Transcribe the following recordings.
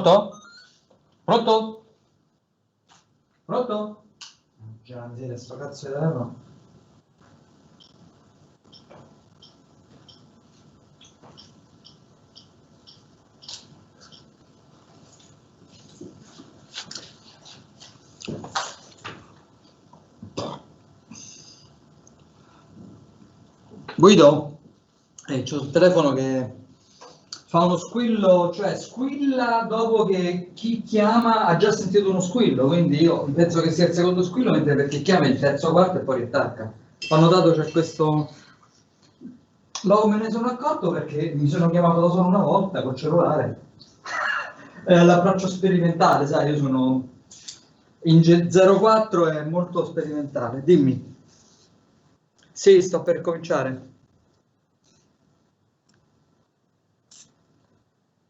Pronto? Pronto? Pronto? Già, miseria, sto cazzo di telefono. Guido? C'ho il telefono che fa uno squillo, cioè squilla dopo che chi chiama ha già sentito uno squillo, quindi io penso che sia il secondo squillo, mentre per chi chiama il terzo, quarto e poi riattacca. Ho notato c'è questo... Me ne sono accorto perché mi sono chiamato da solo una volta col cellulare. L'approccio sperimentale, sai, io sono in 04 è molto sperimentale. Dimmi. Sì, sto per cominciare.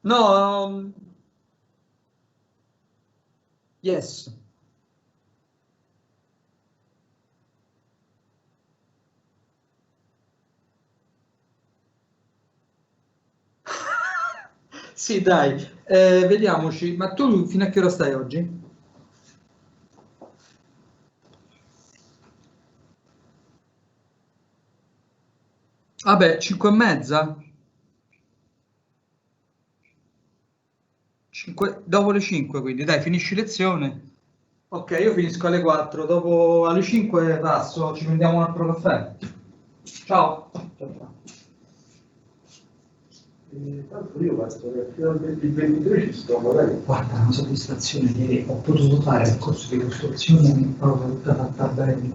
No, yes. Sì, dai, vediamoci. Ma tu fino a che ora stai oggi? Vabbè, 5:30? Dopo le 5, quindi dai, finisci lezione. Ok, io finisco alle 4, dopo alle 5 passo, ci prendiamo un altro caffè. Ciao. Ciao, ciao. Tanto io penso che fino al 23 ci sto magari. Guarda, una soddisfazione che ho potuto fare il corso di costruzione proprio tutta fatta bene,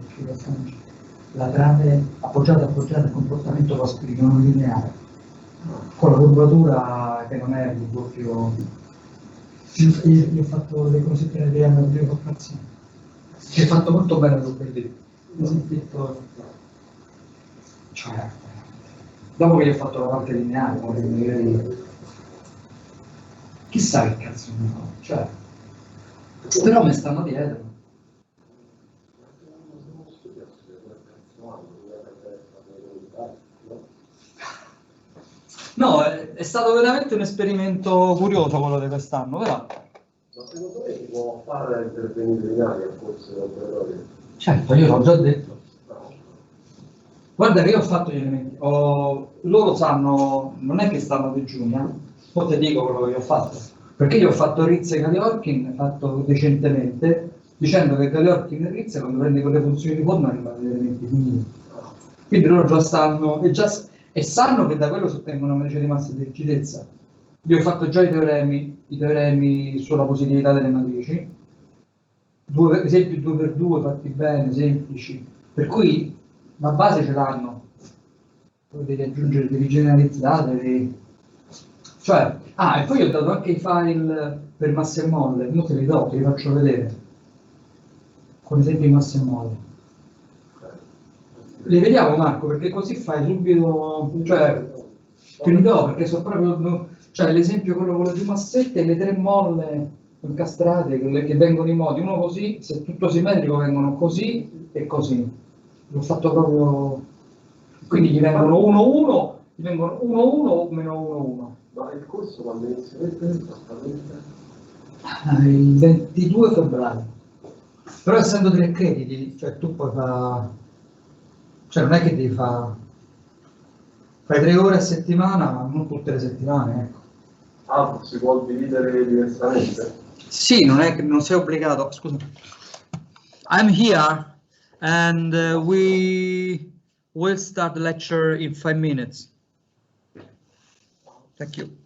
la trave appoggiata, comportamento post non lineare, con la curvatura che non è il doppio. Io ho fatto le cosette nelle due operazioni. Ci hai fatto molto bene lo sentito, cioè, dopo che gli ho fatto la parte lineare, magari, chissà che cazzo mi fa, cioè, però mi stanno dietro. No, è stato veramente un esperimento curioso quello di quest'anno, però. Ma secondo me si può fare intervenire in aria al corso di laboratorio? Certo, io l'ho già detto. No. Guarda che io ho fatto gli elementi, loro sanno, non è che stanno digiuni, poi ti dico quello che io ho fatto, perché io ho fatto Ritz e Galiorkin, fatto decentemente, dicendo che Galiorkin e Ritz quando prende quelle funzioni di forma arrivano agli elementi finiti. Quindi loro già stanno, e sanno che da quello si ottengono una matrice di massa di rigidezza. Io ho fatto già i teoremi sulla positività delle matrici, esempi 2x2 fatti bene, semplici, per cui la base ce l'hanno, poi devi aggiungere, devi generalizzare, cioè, e poi ho dato anche i file per masse e molle, non te li do, te li faccio vedere, con esempi di masse e molle. Li vediamo Marco, perché così fai subito, cioè, te li do, perché sono proprio, cioè l'esempio quello di massette e le 3 molle incastrate, quelle che vengono in modi, uno così, se è tutto simmetrico vengono così e così. L'ho fatto proprio, quindi gli vengono 1-1, gli vengono 1-1 o meno 1-1. Ma il corso quando inizierete esattamente? Il 22 febbraio. Però essendo 3 crediti, cioè tu puoi fare, cioè non è che devi fare, fai 3 ore a settimana, ma non tutte le settimane, ecco. Ah, si può dividere diversamente? Sì, non è che non sei obbligato. Scusa. I'm here and we will start the lecture in 5 minutes. Thank you.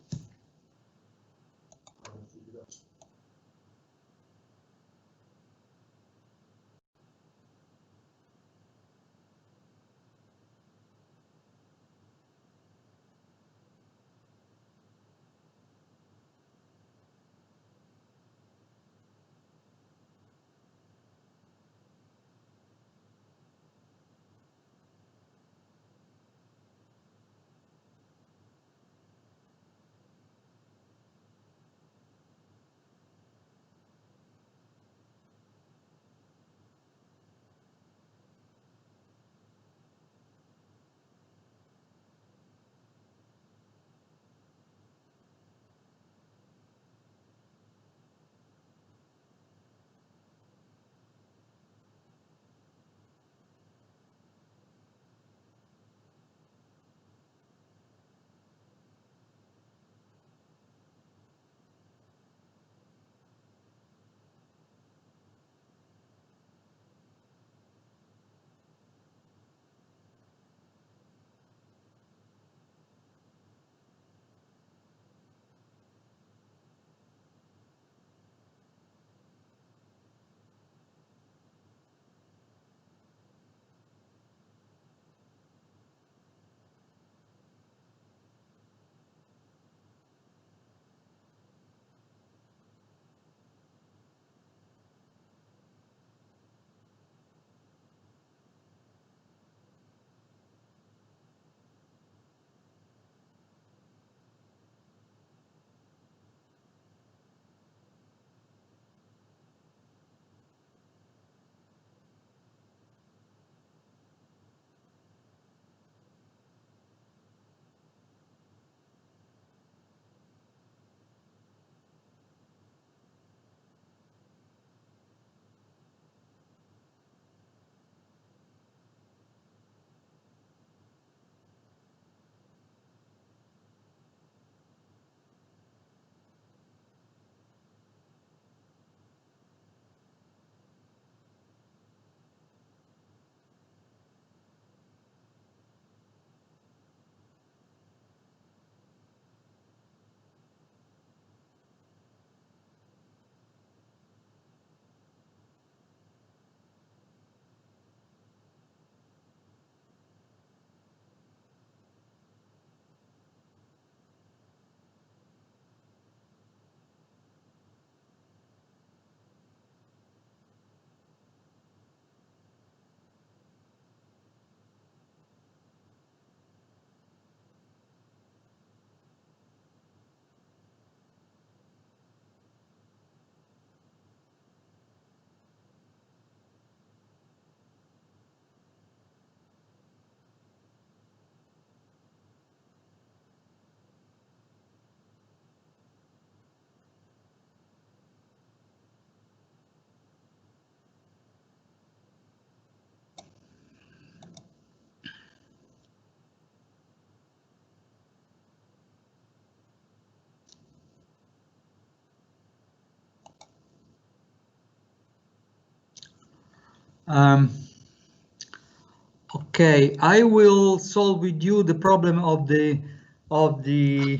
Okay, I will solve with you the problem of the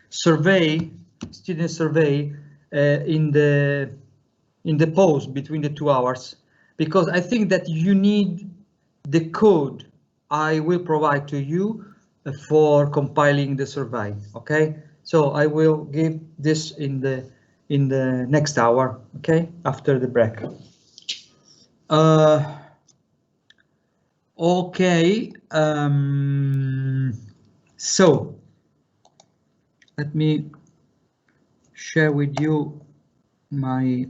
survey, student survey, in the pause between the 2 hours, because I think that you need the code I will provide to you for compiling the survey. Okay, so I will give this in the next hour. Okay, after the break. Okay, so let me share with you my.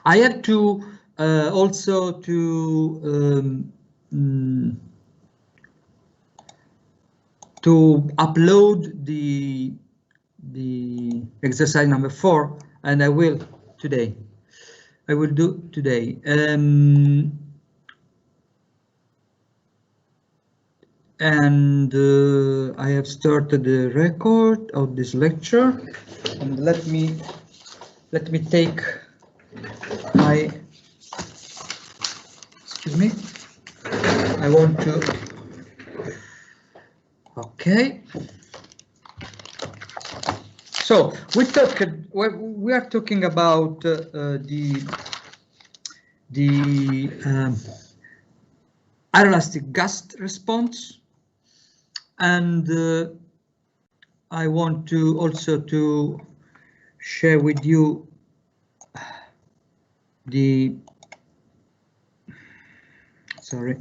I have to also to upload the exercise number 4, and I will today. I will do today. And I have started the record of this lecture, and let me take my, excuse me, I want to, okay. So we are talking about the aeroelastic gust response, and I want to also to share with you the, sorry,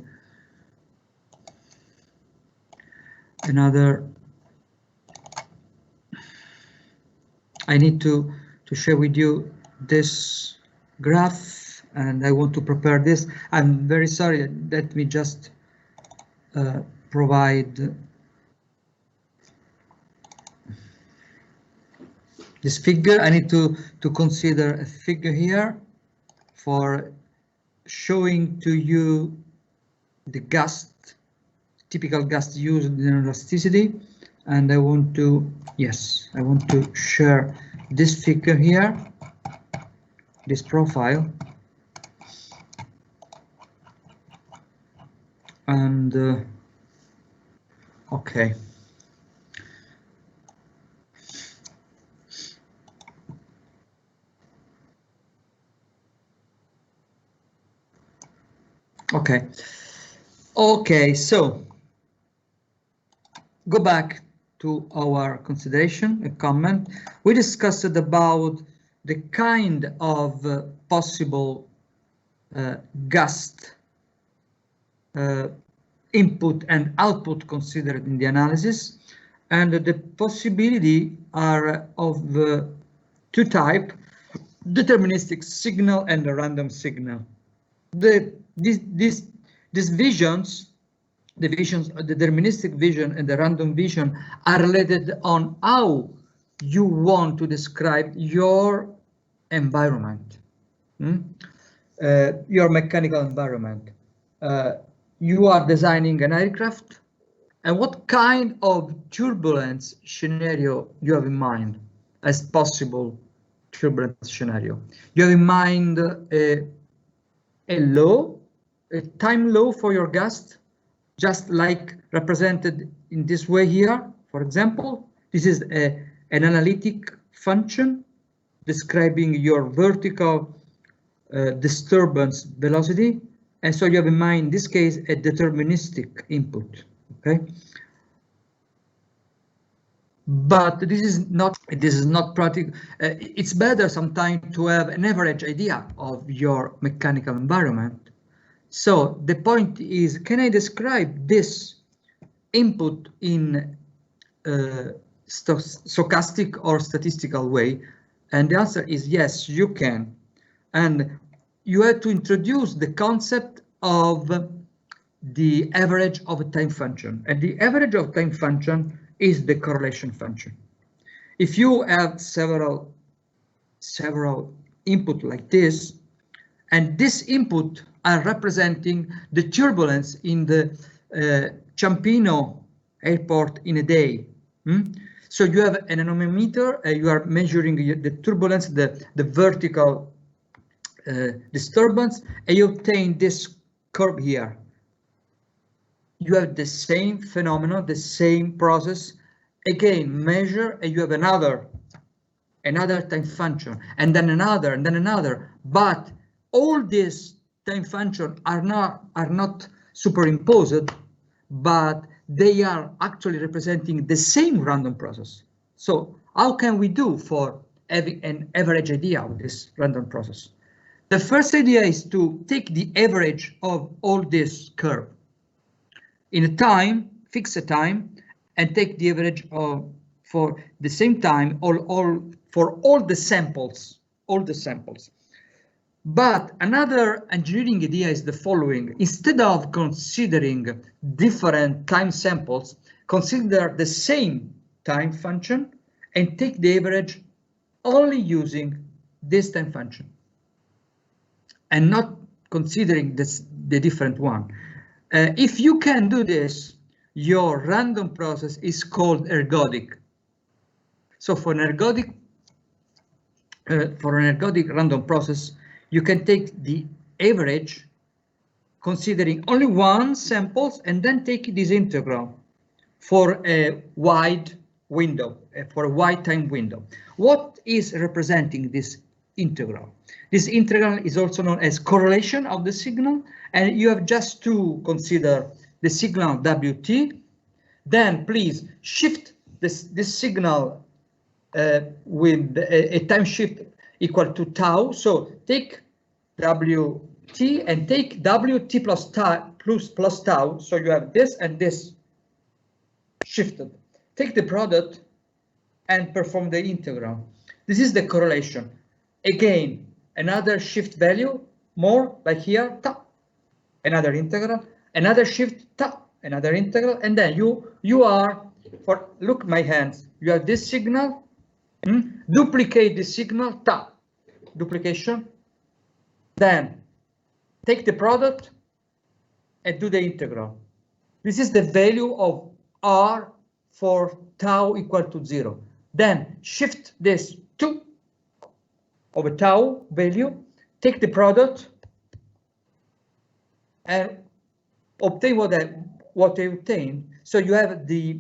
another, I need to share with you this graph, and I want to prepare this. I'm very sorry, let me just provide this figure. I need to consider a figure here for showing to you the gust, typical gust used in elasticity, and I want to, yes, I want to share this figure here, this profile, and okay. Okay, so go back to our consideration, a comment. We discussed about the kind of possible gust input and output considered in the analysis, and the possibility are of two types: deterministic signal and a random signal. These visions, the deterministic vision and the random vision, are related on how you want to describe your environment, your mechanical environment. You are designing an aircraft, and what kind of turbulence scenario you have in mind as possible turbulence scenario? You have in mind a time low for your gust, just like represented in this way here. For example, this is an analytic function describing your vertical disturbance velocity, and so you have in mind, in this case, a deterministic input. Okay, but this is not practical. It's better sometimes to have an average idea of your mechanical environment. So the point is, can I describe this input in stochastic or statistical way? And the answer is yes, you can. And you have to introduce the concept of the average of a time function. And the average of time function is the correlation function. If you have several input like this, and this input are representing the turbulence in the Ciampino airport in a day. So you have an anemometer, you are measuring the turbulence, the vertical disturbance, and you obtain this curve here. You have the same phenomenon, the same process. Again, measure, and you have another time function, and then another, and then another. But all these time functions are not superimposed, but they are actually representing the same random process. So how can we do for having an average idea of this random process? The first idea is to take the average of all this curve in a time, fix a time, and take the average of for the same time for all the samples. But another engineering idea is the following: instead of considering different time samples, consider the same time function and take the average only using this time function and not considering the different one. If you can do this, your random process is called ergodic. So for an ergodic random process, you can take the average considering only one samples and then take this integral for a wide window, for a wide time window. What is representing this integral? This integral is also known as correlation of the signal, and you have just to consider the signal Wt. Then please shift this signal with a time shift equal to tau. So take Wt and take Wt plus tau. So you have this and this shifted. Take the product and perform the integral. This is the correlation. Again, another shift value, more like here, ta, another integral, another shift, ta, another integral, and then you are, look my hands, you have this signal, duplicate this signal, ta, duplication, then take the product and do the integral. This is the value of R for tau equal to 0. Then shift this to of a tau value, take the product and obtain what I obtained. So you have the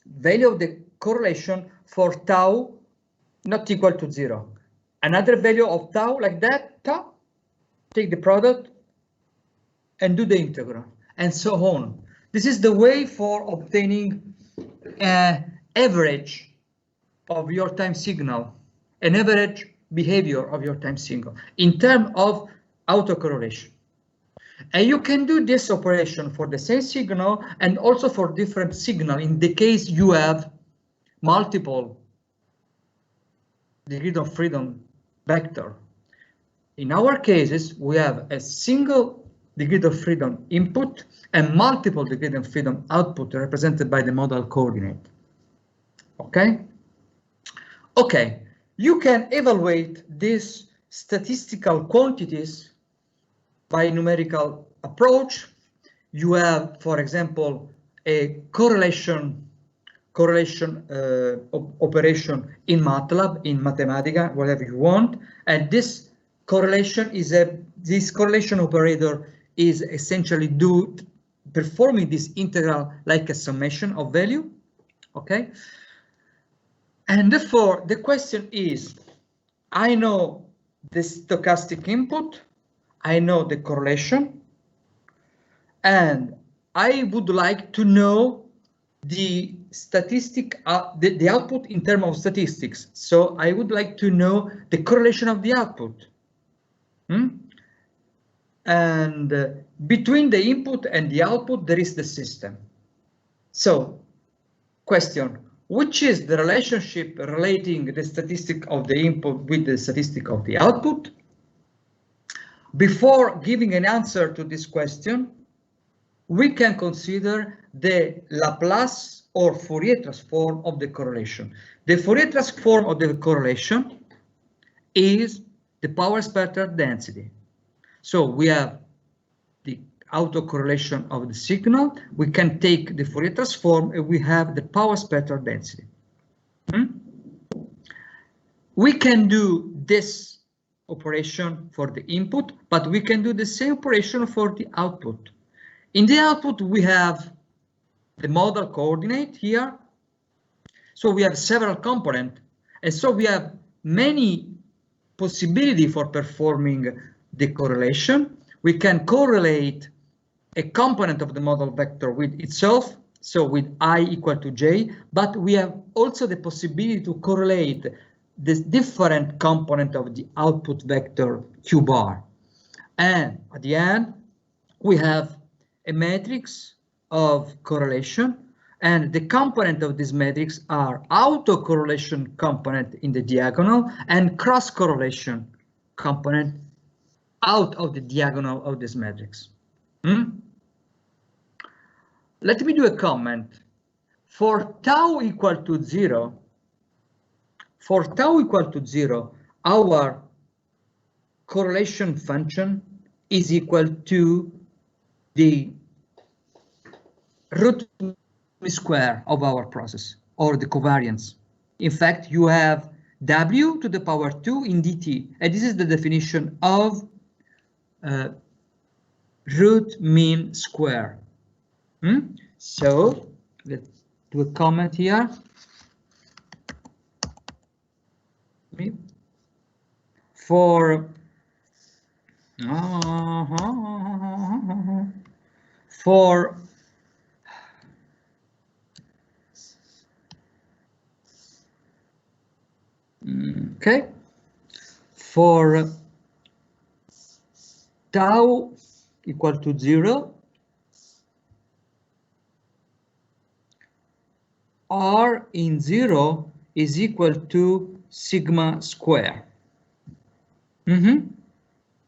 value of the correlation for tau not equal to 0. Another value of tau like that, tau, take the product and do the integral, and so on. This is the way for obtaining an average of your time signal, an average behavior of your time signal in terms of autocorrelation. And you can do this operation for the same signal and also for different signal in the case you have multiple degree of freedom vector. In our cases, we have a single degree of freedom input and multiple degree of freedom output represented by the modal coordinate. Okay? Okay, you can evaluate these statistical quantities by numerical approach. You have, for example, a correlation operation in MATLAB, in Mathematica, whatever you want, and this correlation operator is essentially performing this integral like a summation of value. Okay, and therefore the question is, I know the stochastic input, I know the correlation, and I would like to know the statistic, the output in terms of statistics. So I would like to know the correlation of the output. And between the input and the output, there is the system. So, question, which is the relationship relating the statistic of the input with the statistic of the output? Before giving an answer to this question, we can consider the Laplace or Fourier transform of the correlation. The Fourier transform of the correlation is the power spectral density. So we have the autocorrelation of the signal. We can take the Fourier transform and we have the power spectral density. We can do this operation for the input, but we can do the same operation for the output. In the output, we have the modal coordinate here. So we have several components, and so we have many possibilities for performing the correlation. We can correlate a component of the model vector with itself, so with I equal to j, but we have also the possibility to correlate this different component of the output vector q bar. And at the end, we have a matrix of correlation, and the component of this matrix are autocorrelation component in the diagonal and cross-correlation component out of the diagonal of this matrix. Let me do a comment. For tau equal to 0, our correlation function is equal to the root square of our process, or the covariance. In fact, you have w to the power 2 in dt, and this is the definition of root mean square. So let's do a comment here. For okay, for tau equal to 0, r in 0 is equal to sigma square.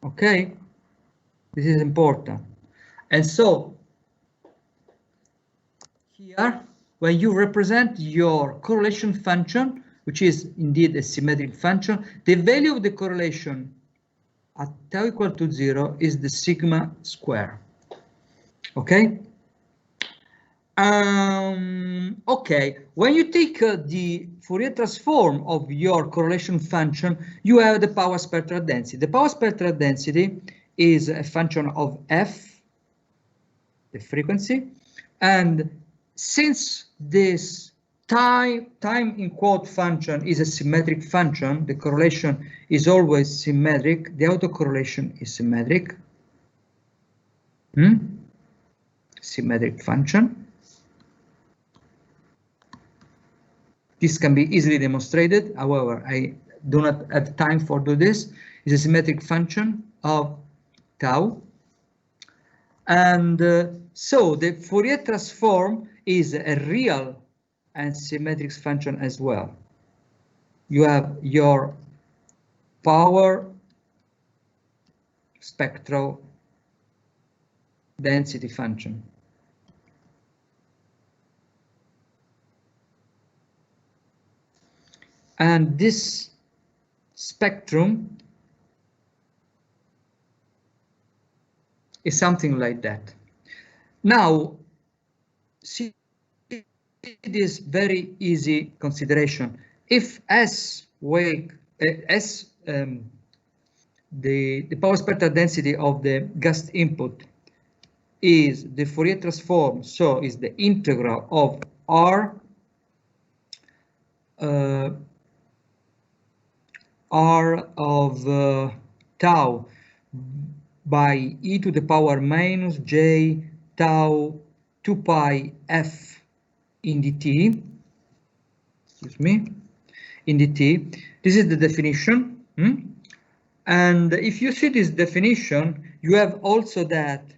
Okay, this is important. And so here, when you represent your correlation function, which is indeed a symmetric function, the value of the correlation at tau equal to 0 is the sigma square. Okay. Okay, when you take the Fourier transform of your correlation function, you have the power spectral density. The power spectral density is a function of f, the frequency, and since this time in quote function is a symmetric function, the correlation is always symmetric, the autocorrelation is symmetric. Symmetric function. This can be easily demonstrated. However, I do not have time for do this. It's a symmetric function of tau. And so the Fourier transform is a real and symmetric function as well. You have your power spectral density function. And this spectrum is something like that. Now, see this very easy consideration. If the power spectral density of the gas input is the Fourier transform, so is the integral of r of tau by e to the power minus j tau 2 pi f in dt, excuse me, in dt. This is the definition. And if you see this definition, you have also that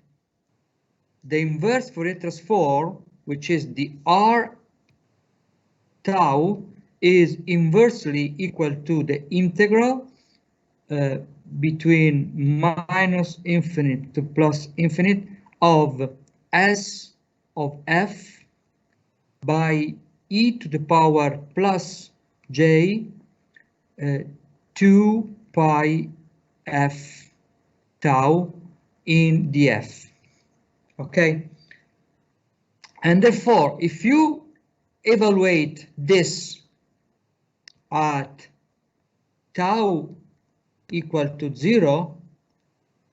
the inverse Fourier transform, which is the r tau, is inversely equal to the integral between minus infinite to plus infinite of s of f by e to the power plus j 2 pi f tau in df. Okay, and therefore if you evaluate this at tau equal to 0,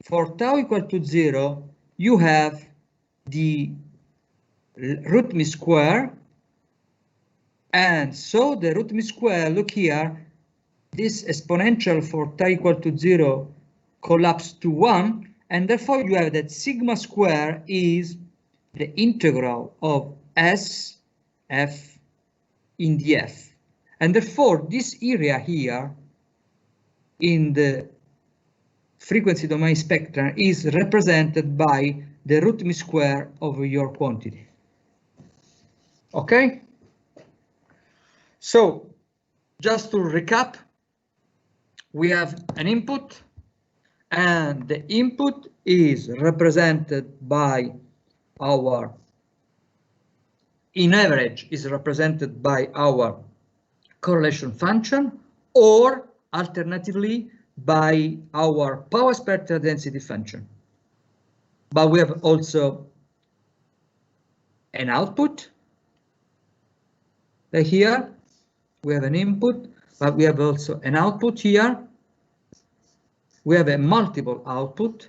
for tau equal to 0, you have the root mean square, and so the root mean square, look here, this exponential for tau equal to 0 collapsed to 1, and therefore you have that sigma square is the integral of S f in the f, and therefore this area here in the frequency domain spectrum is represented by the root mean square of your quantity. Okay? So, just to recap, we have an input, and the input is represented by our, in average, is represented by our correlation function, or alternatively by our power spectral density function. But we have also an output. Here we have an input, but we have also an output here. We have a multiple output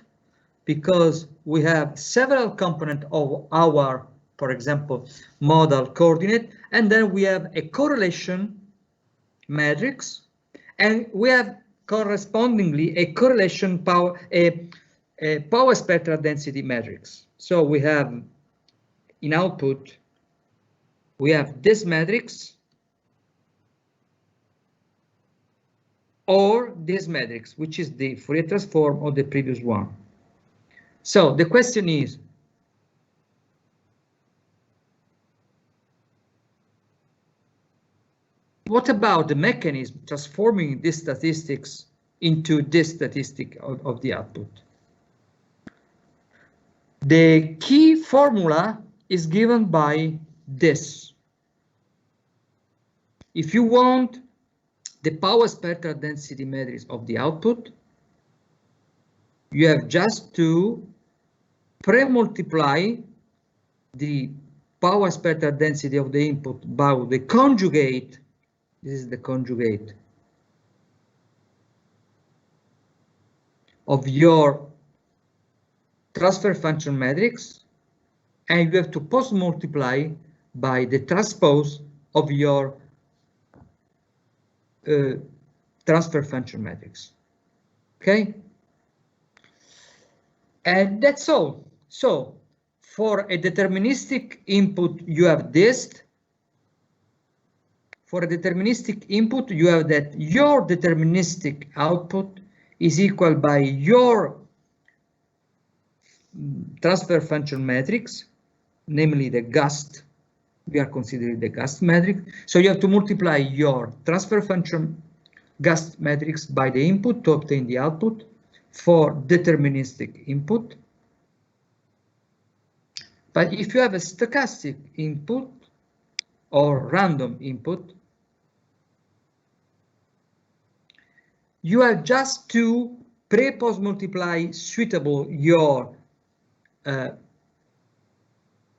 because we have several components of our, for example, modal coordinate, and then we have a correlation matrix, and we have correspondingly a correlation power, a power spectral density matrix. So we have in output, we have this matrix or this matrix, which is the Fourier transform of the previous one. So the question is, what about the mechanism transforming these statistics into this statistic of the output? The key formula is given by this. If you want the power spectral density matrix of the output, you have just to pre-multiply the power spectral density of the input by the conjugate. This is the conjugate of your transfer function matrix, and you have to post-multiply by the transpose of your transfer function matrix. Okay? And that's all. So for a deterministic input, you have this. For a deterministic input, you have that your deterministic output is equal by your transfer function matrix, namely the GUST. We are considering the GUST matrix. So you have to multiply your transfer function GUST matrix by the input to obtain the output for deterministic input. But if you have a stochastic input or random input, you have just to pre-post multiply suitable your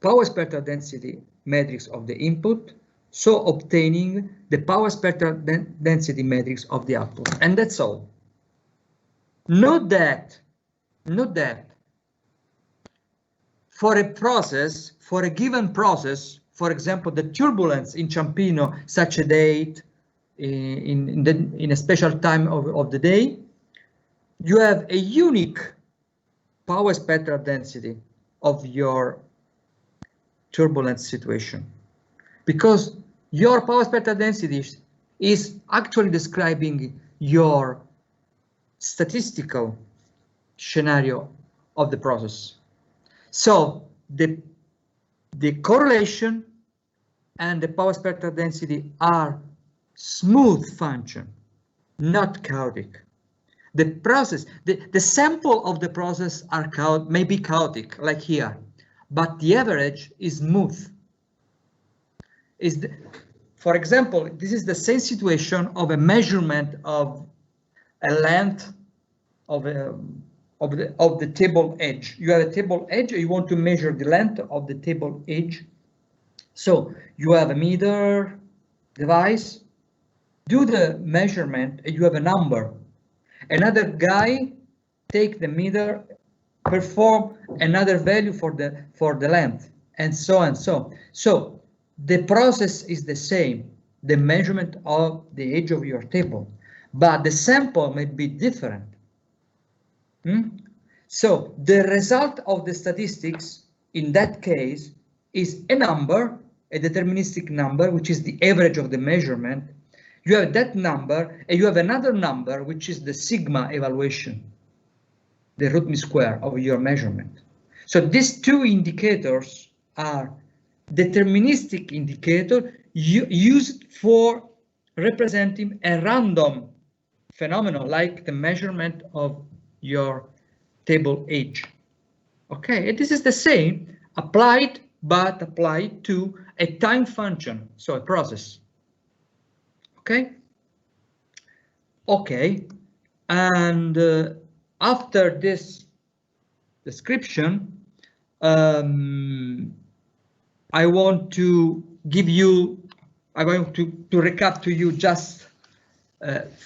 power spectral density matrix of the input, so obtaining the power spectral density matrix of the output, and that's all. Note that for a process, for a given process, for example, the turbulence in Ciampino, such a date in a special time of the day, you have a unique power spectral density of your turbulence situation, because your power spectral density is actually describing your statistical scenario of the process. So the correlation and the power spectral density are smooth function, not chaotic. The process, the sample of the process may be chaotic, like here, but the average is smooth. For example, this is the same situation of a measurement of a length of the table edge. You have a table edge, you want to measure the length of the table edge. So you have a meter device, do the measurement, and you have a number. Another guy take the meter, perform another value for the length, and so on. So the process is the same, the measurement of the age of your table, but the sample may be different. So the result of the statistics in that case is a number, a deterministic number, which is the average of the measurement. You have that number, and you have another number, which is the sigma evaluation, the root mean square of your measurement. So these two indicators are deterministic indicator used for representing a random phenomenon like the measurement of your table age. Okay, and this is the same applied, but applied to a time function, so a process. Okay. Okay, and after this description, I want to give you, I want to recap to you just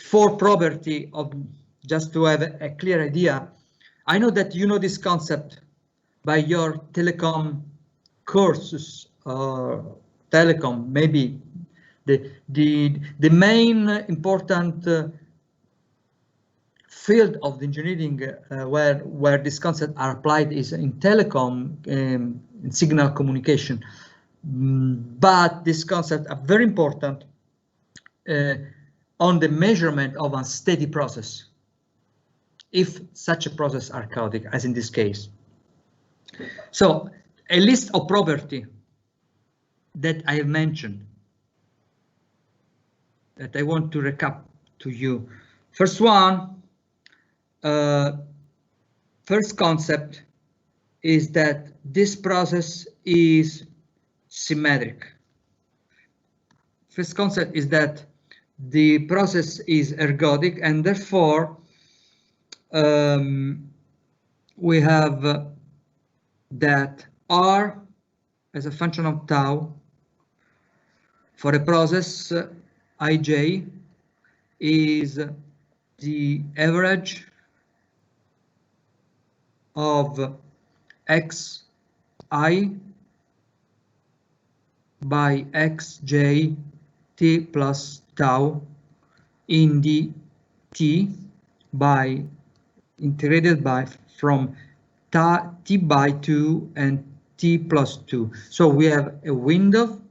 4 property of, just to have a clear idea. I know that you know this concept by your telecom courses or telecom, maybe the main important field of the engineering where these concepts are applied is in telecom, in signal communication. But these concepts are very important on the measurement of a steady process, if such a process are chaotic, as in this case. So a list of property that I have mentioned that I want to recap to you. First one, first concept is that this process is symmetric. First concept is that the process is ergodic, and therefore we have that R as a function of tau for a process ij is the average of xi by xj t plus tau in the t by integrated by from t by 2 and t plus 2. So we have a window,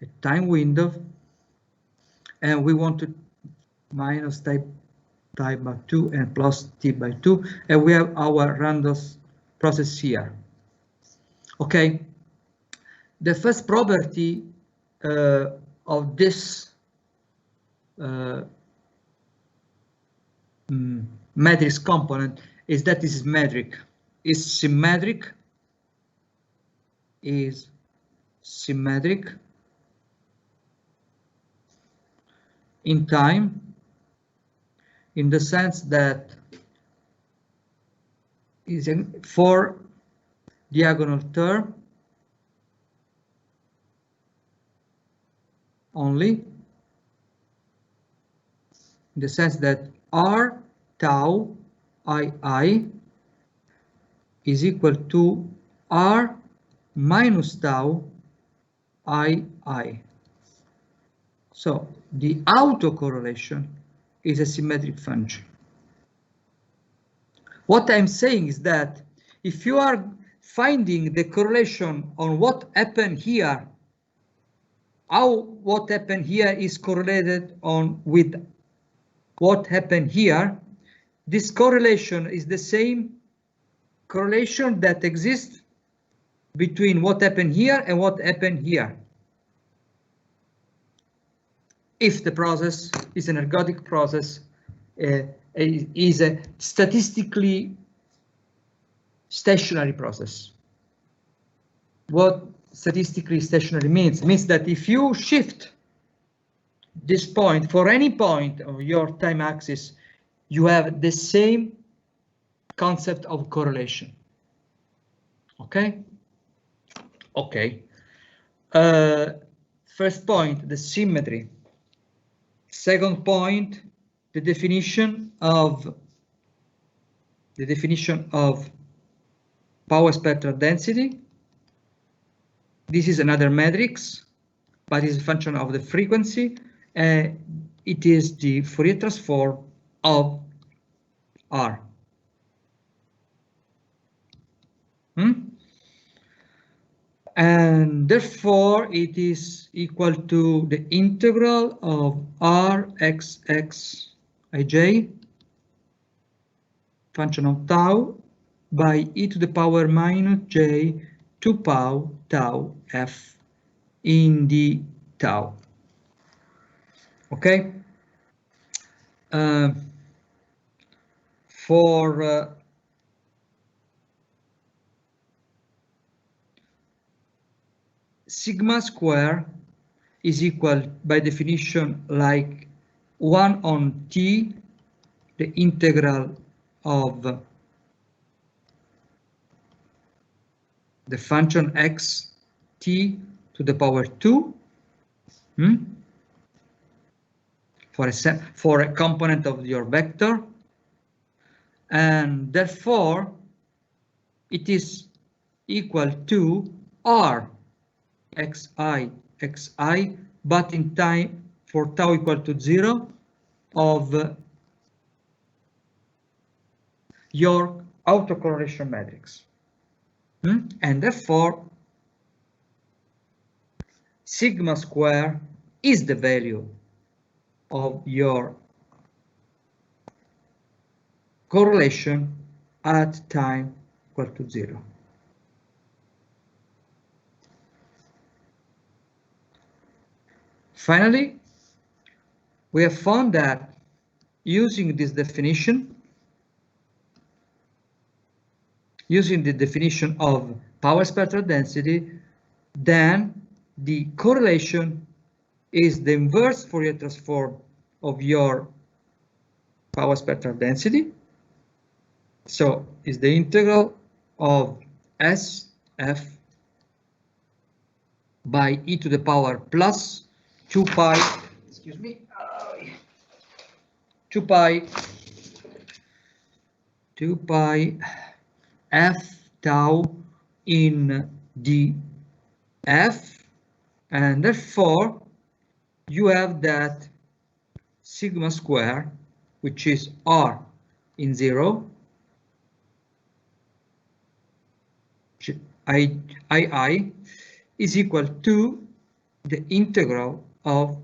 a time window, and we want to minus t by 2 and plus t by 2, and we have our random process here. Okay, the first property of this matrix component is that this is metric, is symmetric in time, in the sense that is in 4 diagonal term only, in the sense that R tau I is equal to R minus tau I. So the autocorrelation is a symmetric function. What I'm saying is that if you are finding the correlation on what happened here, how what happened here is correlated on with what happened here, this correlation is the same correlation that exists between what happened here and what happened here. If the process is an ergodic process, is a statistically stationary process. What statistically stationary means? It means that if you shift this point for any point of your time axis, you have the same concept of correlation. Okay? Okay. First point, the symmetry. Second point the definition of power spectral density. This is another matrix, but it's a function of the frequency. It is the Fourier transform of R. And therefore it is equal to the integral of Rxxij, function of tau, by e to the power minus j 2 pi tau f in the tau. Okay. For sigma square is equal by definition like 1 on t, the integral of the function x t to the power 2 for a component of your vector, and therefore it is equal to r xi, but in time for tau equal to 0 of your autocorrelation matrix. And therefore sigma square is the value of your correlation at time equal to 0. Finally, we have found that using this definition, using the definition of power spectral density, then the correlation is the inverse Fourier transform of your power spectral density. So is the integral of SF by e to the power plus 2 pi, excuse me, 2 pi f tau in df, and therefore you have that sigma square, which is r in 0, I is equal to the integral of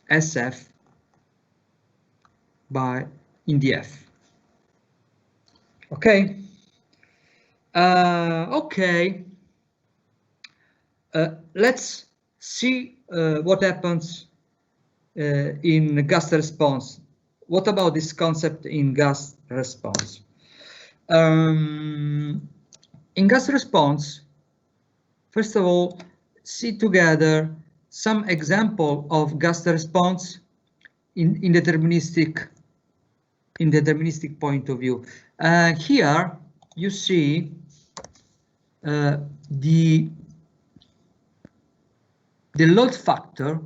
SF by in df. Okay. Okay. Let's see what happens in gust response. What about this concept in gust response? In gust response, first of all, see together some example of gust response in deterministic point of view. Here you see the load factor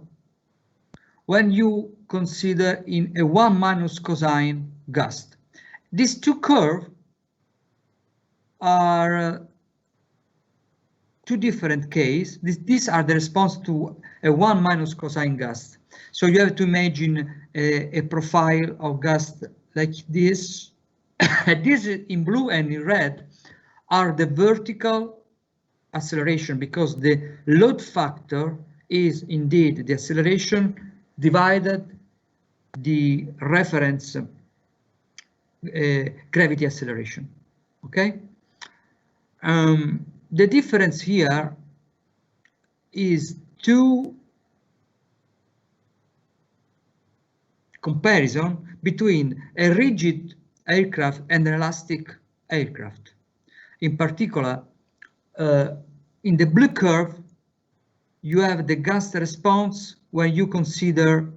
when you consider in a 1 minus cosine gust. These two curves are two different cases. These are the response to a 1 minus cosine gust. So you have to imagine a profile of gust like this. This in blue and in red are the vertical acceleration, because the load factor is indeed the acceleration divided the reference gravity acceleration. Okay. The difference here is two comparison between a rigid aircraft and an elastic aircraft. In particular, in the blue curve, you have the gust response when you consider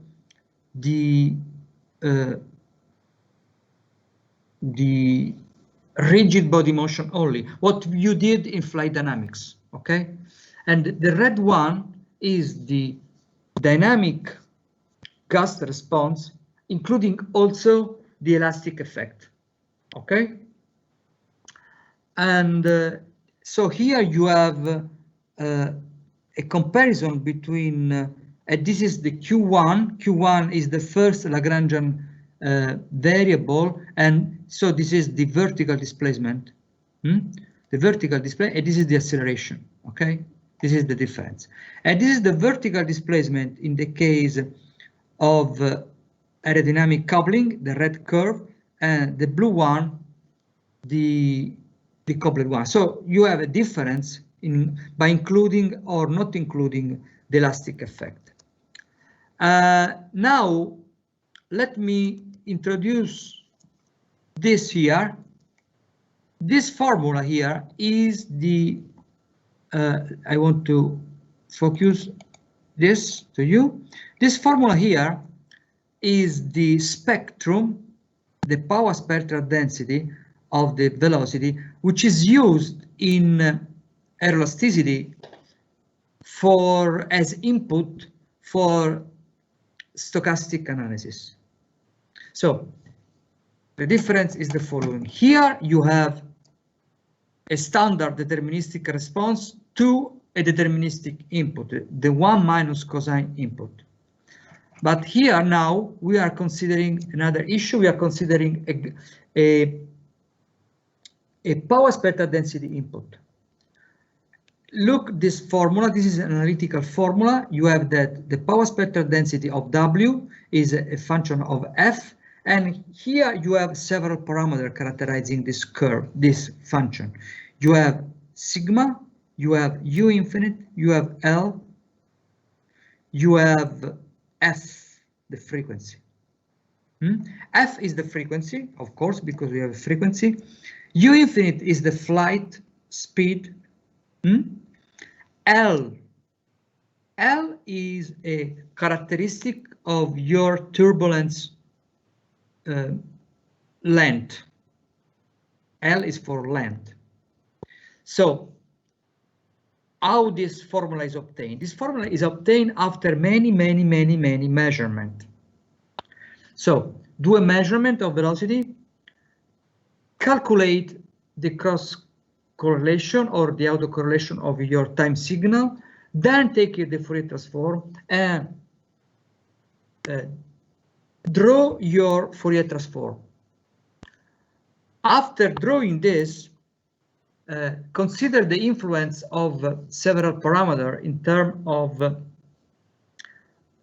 the rigid body motion only, what you did in flight dynamics, okay? And the red one is the dynamic gust response, including also the elastic effect. Okay, and so here you have a comparison between, and this is the Q1. Q1 is the first Lagrangian variable, and so this is the vertical displacement. The vertical display, and this is the acceleration. Okay, this is the difference, and this is the vertical displacement in the case of aerodynamic coupling, the red curve, and the blue one, the coupled one. So you have a difference by including or not including the elastic effect. Now, let me introduce this here. This formula here is the, I want to focus this to you. This formula here is the spectrum, the power spectral density of the velocity, which is used in aeroelasticity as input for stochastic analysis. So the difference is the following. Here you have a standard deterministic response to a deterministic input, the 1 minus cosine input. But here now we are considering another issue. We are considering a power spectral density input. Look, this formula, this is an analytical formula. You have that the power spectral density of W is a function of F, and here you have several parameters characterizing this curve, this function. You have sigma, you have U infinite, you have L, you have F, the frequency. F is the frequency, of course, because we have a frequency. U infinite is the flight speed. L is a characteristic of your turbulence length. L is for length. So how this formula is obtained? This formula is obtained after many measurements. So do a measurement of velocity, calculate the cross correlation or the autocorrelation of your time signal, then take the Fourier transform and draw your Fourier transform. After drawing this, consider the influence of several parameters in terms of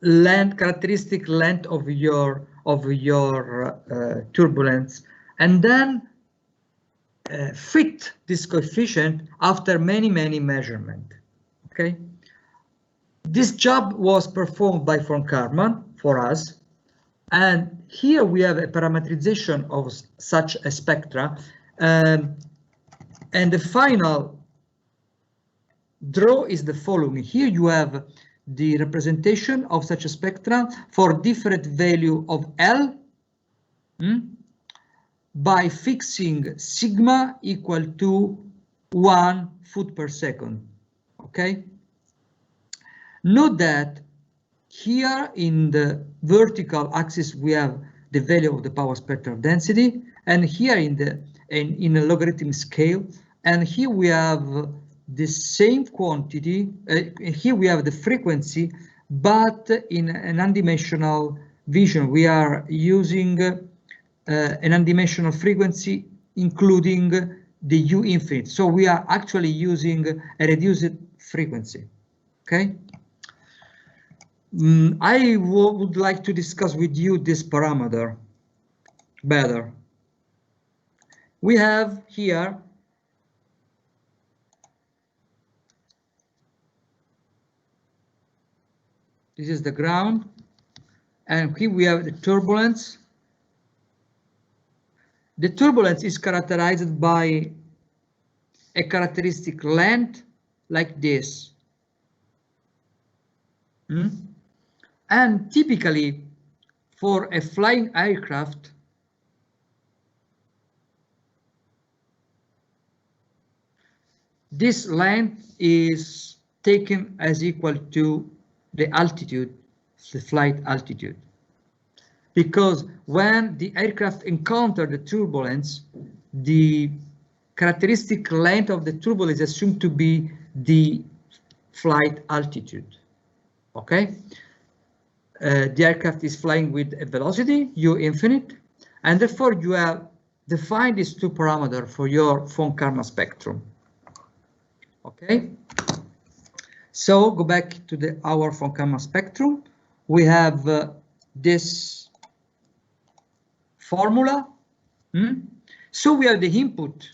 length, characteristic length of your turbulence, and then fit this coefficient after many measurements. Okay, this job was performed by von Karman for us, and here we have a parametrization of such a spectra, and the final draw is the following. Here you have the representation of such a spectra for different value of L, by fixing sigma equal to 1 foot per second. Okay, note that here in the vertical axis we have the value of the power spectral density, and here in a logarithmic scale, and here we have the same quantity. Here we have the frequency, but in an undimensional vision we are using an undimensional frequency including the U infinite. So we are actually using a reduced frequency. Okay. I would like to discuss with you this parameter better. We have here this is the ground, and here we have the turbulence. The turbulence is characterized by a characteristic length like this. And typically for a flying aircraft, this length is taken as equal to the altitude, the flight altitude. because when the aircraft encounter the turbulence, the characteristic length of the turbulence is assumed to be the flight altitude. Okay, the aircraft is flying with a velocity u infinite, and therefore you have defined these two parameters for your von Karman spectrum. Okay, so go back to our von Karman spectrum. We have this formula. So we have the input.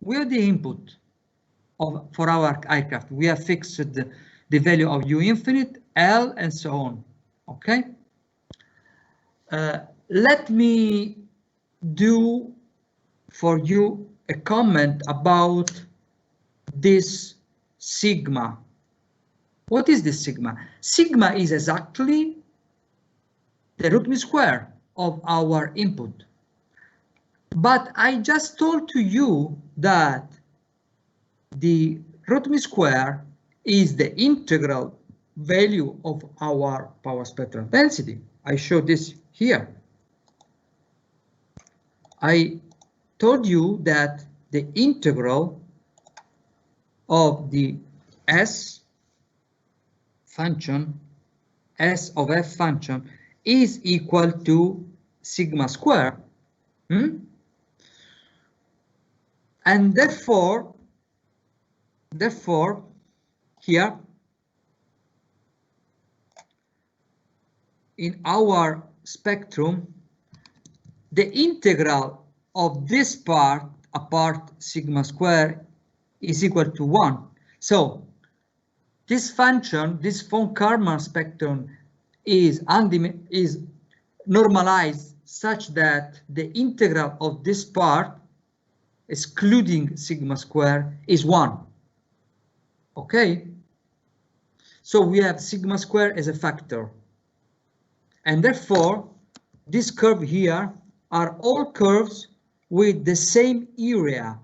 We have the input for our aircraft. We have fixed the value of u infinite, L, and so on. Okay. Let me do for you a comment about this sigma. What is this sigma? Sigma is exactly the root mean square of our input. But I just told to you that the root mean square is the integral value of our power spectral density. I showed this here. I told you that the integral of the S function, S of f function, is equal to sigma square. And therefore, here in our spectrum, the integral of this part apart sigma square is equal to 1. So this function, this von Karman spectrum is normalized such that the integral of this part, excluding sigma square, is 1. Okay? So we have sigma square as a factor. And therefore, this curve here are all curves with the same area.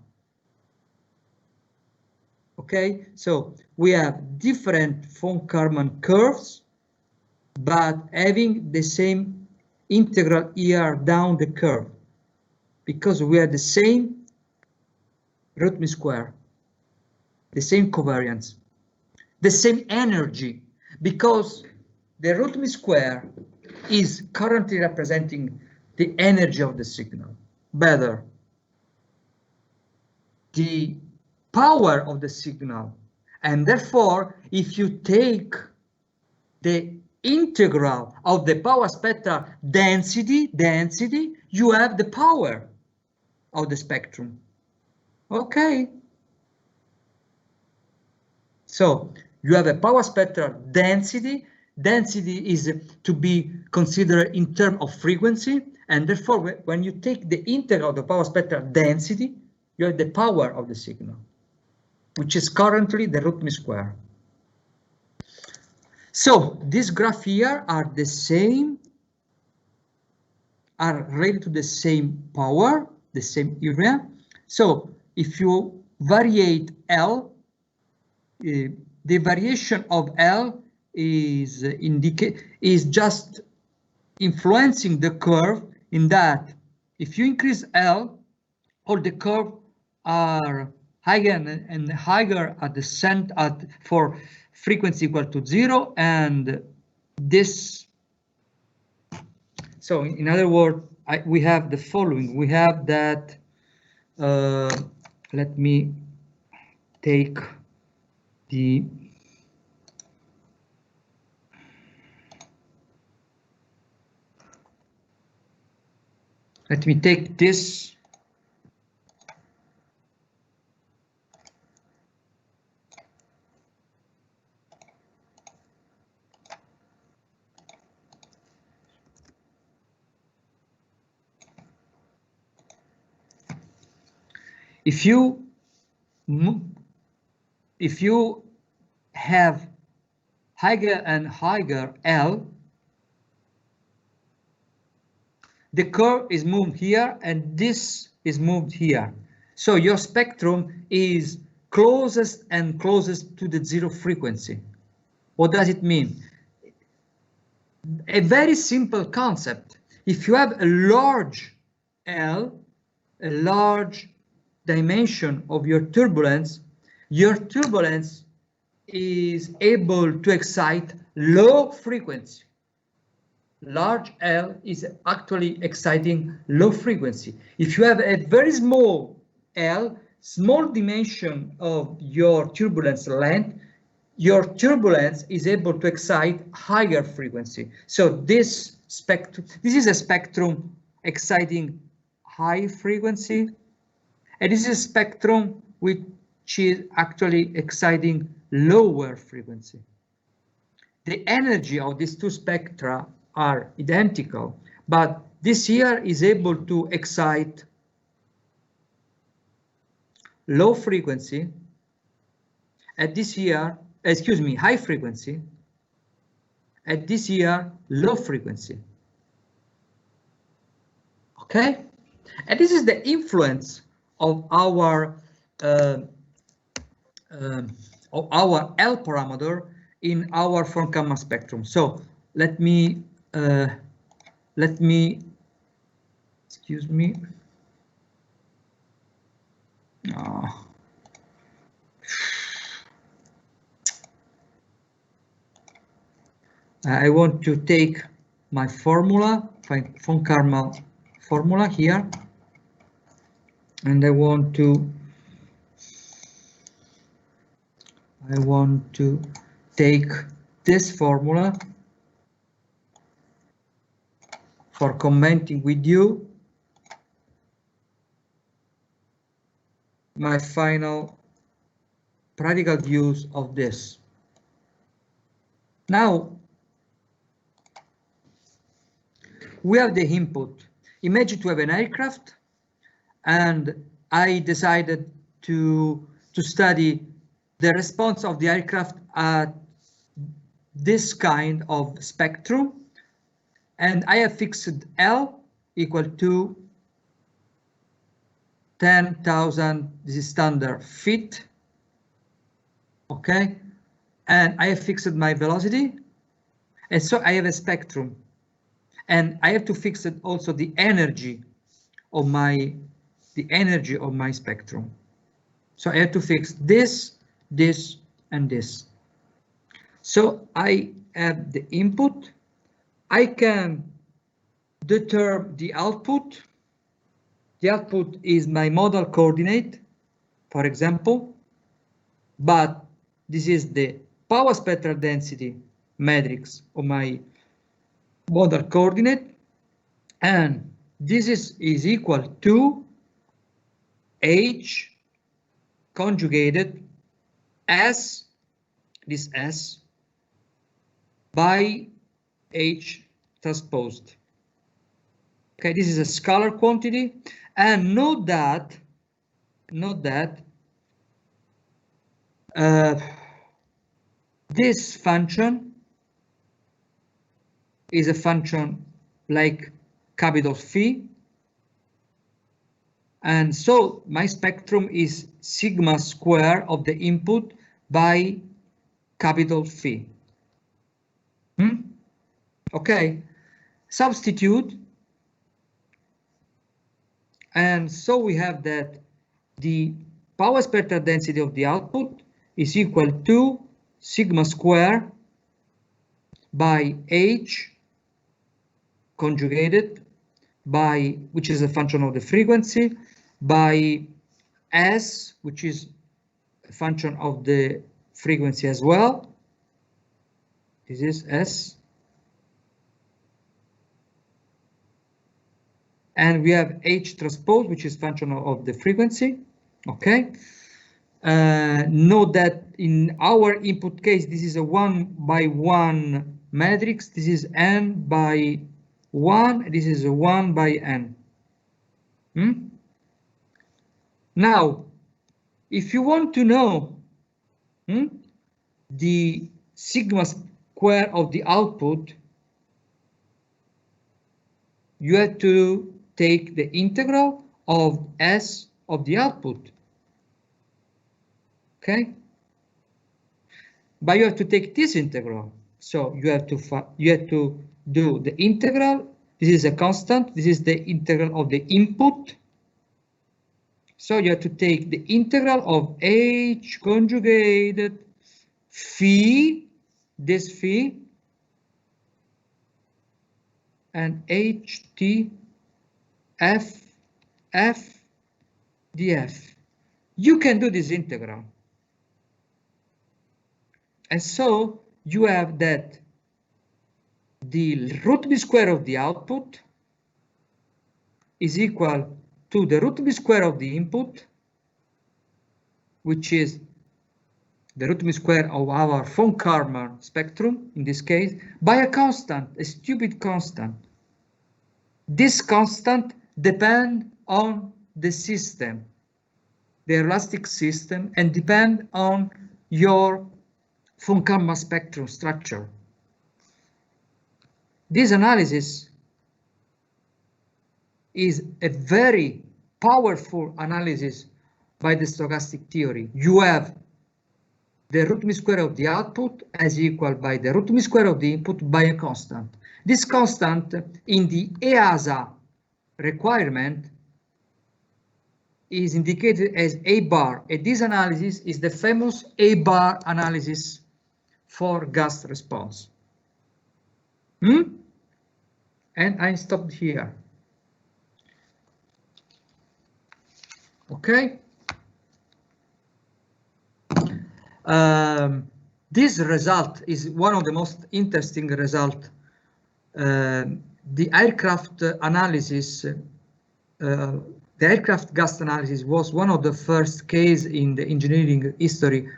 Okay, so we have different von Karman curves, but having the same integral here down the curve, because we have the same root mean square, the same covariance, the same energy, because the root mean square is currently representing the energy of the signal. Better, the power of the signal, and therefore if you take the integral of the power spectral density, you have the power of the spectrum. Okay, so you have a power spectral density. Density is to be considered in terms of frequency, and therefore when you take the integral of the power spectral density, you have the power of the signal, which is currently the root mean square. So this graph here are the same, are related to the same power, the same area. So if you variate L, the variation of L is just influencing the curve, in that if you increase L, all the curve are higher and higher at the center for frequency equal to 0, and this. So in other words, we have the following. We have that. Let me take the. Let me take this. If you have higher and higher L, the curve is moved here and this is moved here. So your spectrum is closest and closest to the 0 frequency. What does it mean? a very simple concept. If you have a large L, a large dimension of your turbulence is able to excite low frequency. Large L is actually exciting low frequency. If you have a very small L, small dimension of your turbulence length, your turbulence is able to excite higher frequency. So this is a spectrum exciting high frequency, and this is a spectrum which is actually exciting lower frequency. The energy of these two spectra are identical, but this here is able to excite low frequency, at this here, excuse me, high frequency, at this here, low frequency. Okay, and this is the influence of our L parameter in our von Karman spectrum. So let me excuse me. I want to take my formula, von Karman formula here, and I want to take this formula for commenting with you my final practical views of this. Now we have the input. Imagine to have an aircraft, and I decided to study the response of the aircraft at this kind of spectrum, and I have fixed L equal to 10,000, this is standard feet, okay, and I have fixed my velocity, and so I have a spectrum, and I have to fix it also the energy of my spectrum. So I have to fix this, and this. So I have the input. I can determine the output. The output is my modal coordinate, for example, but this is the power spectral density matrix of my modal coordinate, and this is equal to H conjugated S, this S, by H transposed. Okay, this is a scalar quantity, and note that this function is a function like capital phi, and so my spectrum is sigma square of the input by capital phi. Okay, substitute, and so we have that the power spectral density of the output is equal to sigma square by H conjugated by, which is a function of the frequency, by S, which is a function of the frequency as well. This is S. And we have H transpose, which is function of the frequency. Okay. Note that in our input case, this is a 1/1 matrix. This is n by 1. This is a 1 by n. Now, if you want to know the sigma square of the output, you have to take the integral of S of the output. Okay, but you have to take this integral, so you have to do the integral. This is a constant. This is the integral of the input. So you have to take the integral of h conjugated phi, this phi, and ht f df. You can do this integral. And so you have that the root b square of the output is equal to the root b square of the input, which is the root b square of our von Karman spectrum, in this case, by a constant, a stupid constant. This constant depends on the system, the elastic system, and depend on your von Karman spectrum structure. This analysis is a very powerful analysis by the stochastic theory. You have the root mean square of the output as equal by the root mean square of the input by a constant. This constant in the EASA requirement is indicated as A bar, and this analysis is the famous A bar analysis for gas response. And I stopped here. Okay. This result is one of the most interesting results. The aircraft analysis, the aircraft gas analysis was one of the first cases in the engineering history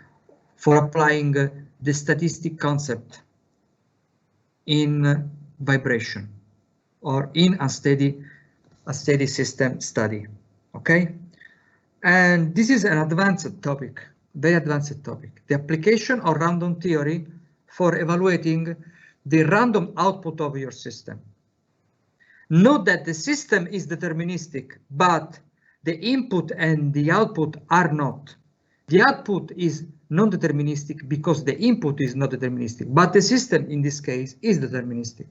for applying the statistic concept in vibration or in a steady system study. Okay, and this is an advanced topic, very advanced topic, the application of random theory for evaluating the random output of your system. Note that the system is deterministic, but the input and the output are not. The output is non-deterministic because the input is not deterministic, but the system in this case is deterministic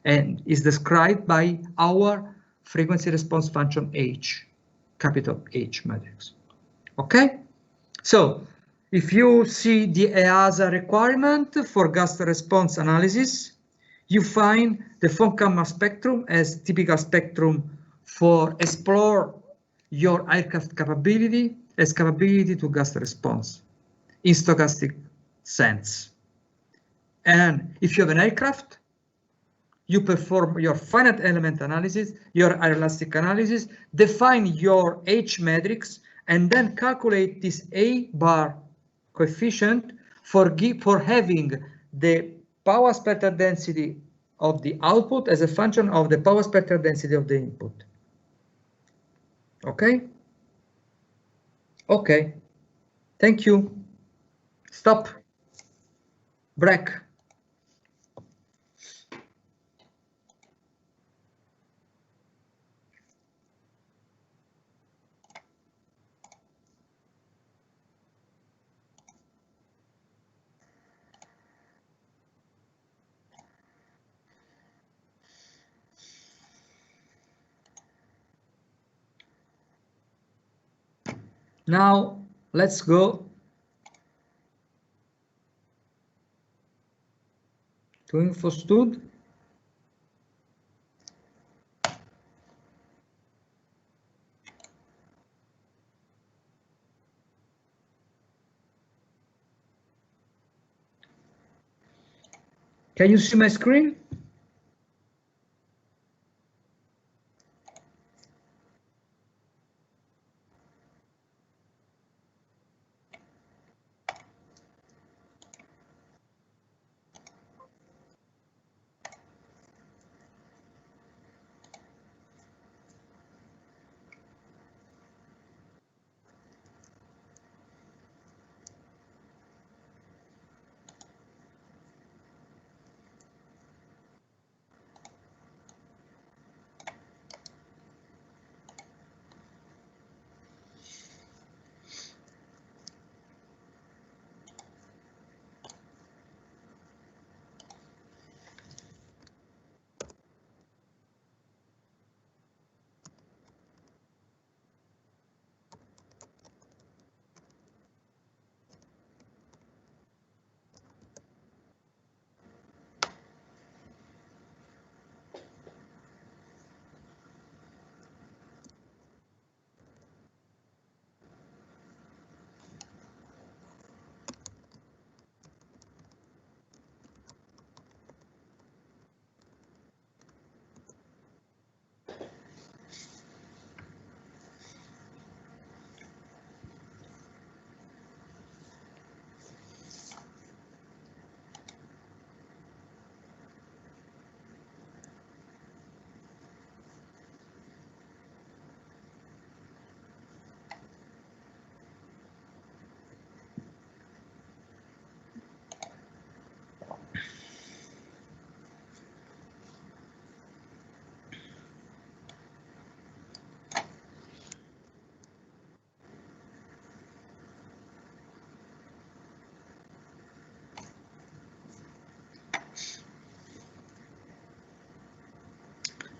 and is described by our frequency response function H, capital H matrix. Okay, so if you see the EASA requirement for gas response analysis, you find the von Karman spectrum as typical spectrum for explore your aircraft capability as capability to gas response in stochastic sense. And if you have an aircraft, you perform your finite element analysis, your aeroelastic analysis, define your H matrix, and then calculate this A bar coefficient for having the power spectral density of the output as a function of the power spectral density of the input. Okay? Okay. Thank you. Stop. Break. Now, let's go to InfoStud. Can you see my screen?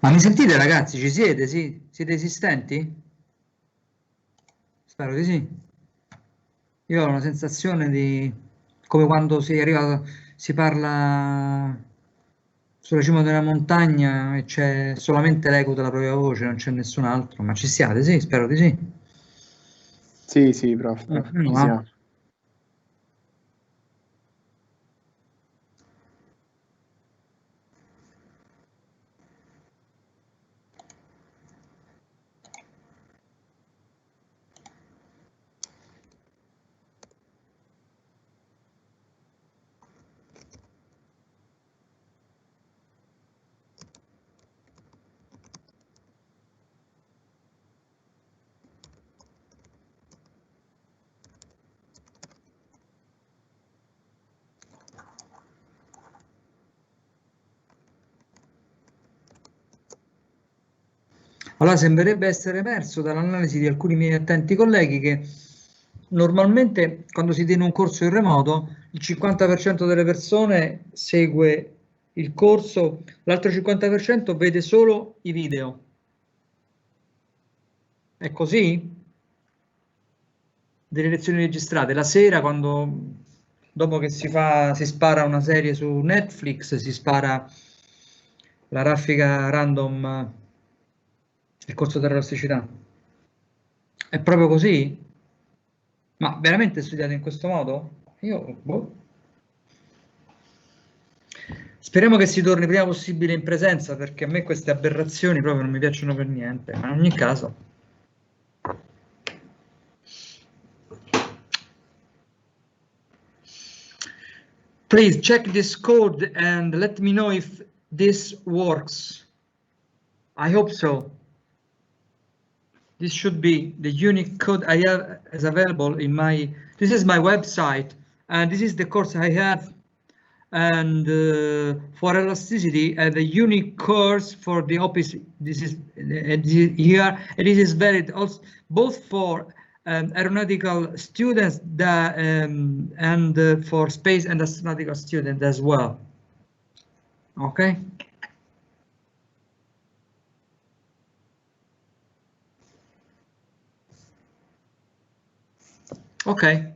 Ma mi sentite ragazzi? Ci siete? Sì? Siete esistenti? Spero di sì. Io ho una sensazione di come quando si arriva, si parla sulla cima della montagna e c'è solamente l'eco della propria voce, non c'è nessun altro. Ma ci siate? Sì, spero di sì. Sì, sì, prof, Meno ci male. siamo. Allora, sembrerebbe essere emerso dall'analisi di alcuni miei attenti colleghi che normalmente quando si tiene un corso in remoto il 50% delle persone segue il corso, l'altro 50% vede solo i video. È così? Delle lezioni registrate. La sera, quando, dopo che si spara una serie su Netflix, si spara la raffica random, il corso dell'elasticità. È proprio così? Ma veramente studiate in questo modo? Io, boh. Speriamo che si torni prima possibile in presenza, perché a me queste aberrazioni proprio non mi piacciono per niente, ma in ogni caso. Please check this code and let me know if this works. I hope so. This should be the unique code I have as available in my, this is my website, and this is the course I have. And for elasticity, the unique course for the opposite, this is here, and this is valid also both for aeronautical students that, and for space and astronautical students as well. Okay. Okay.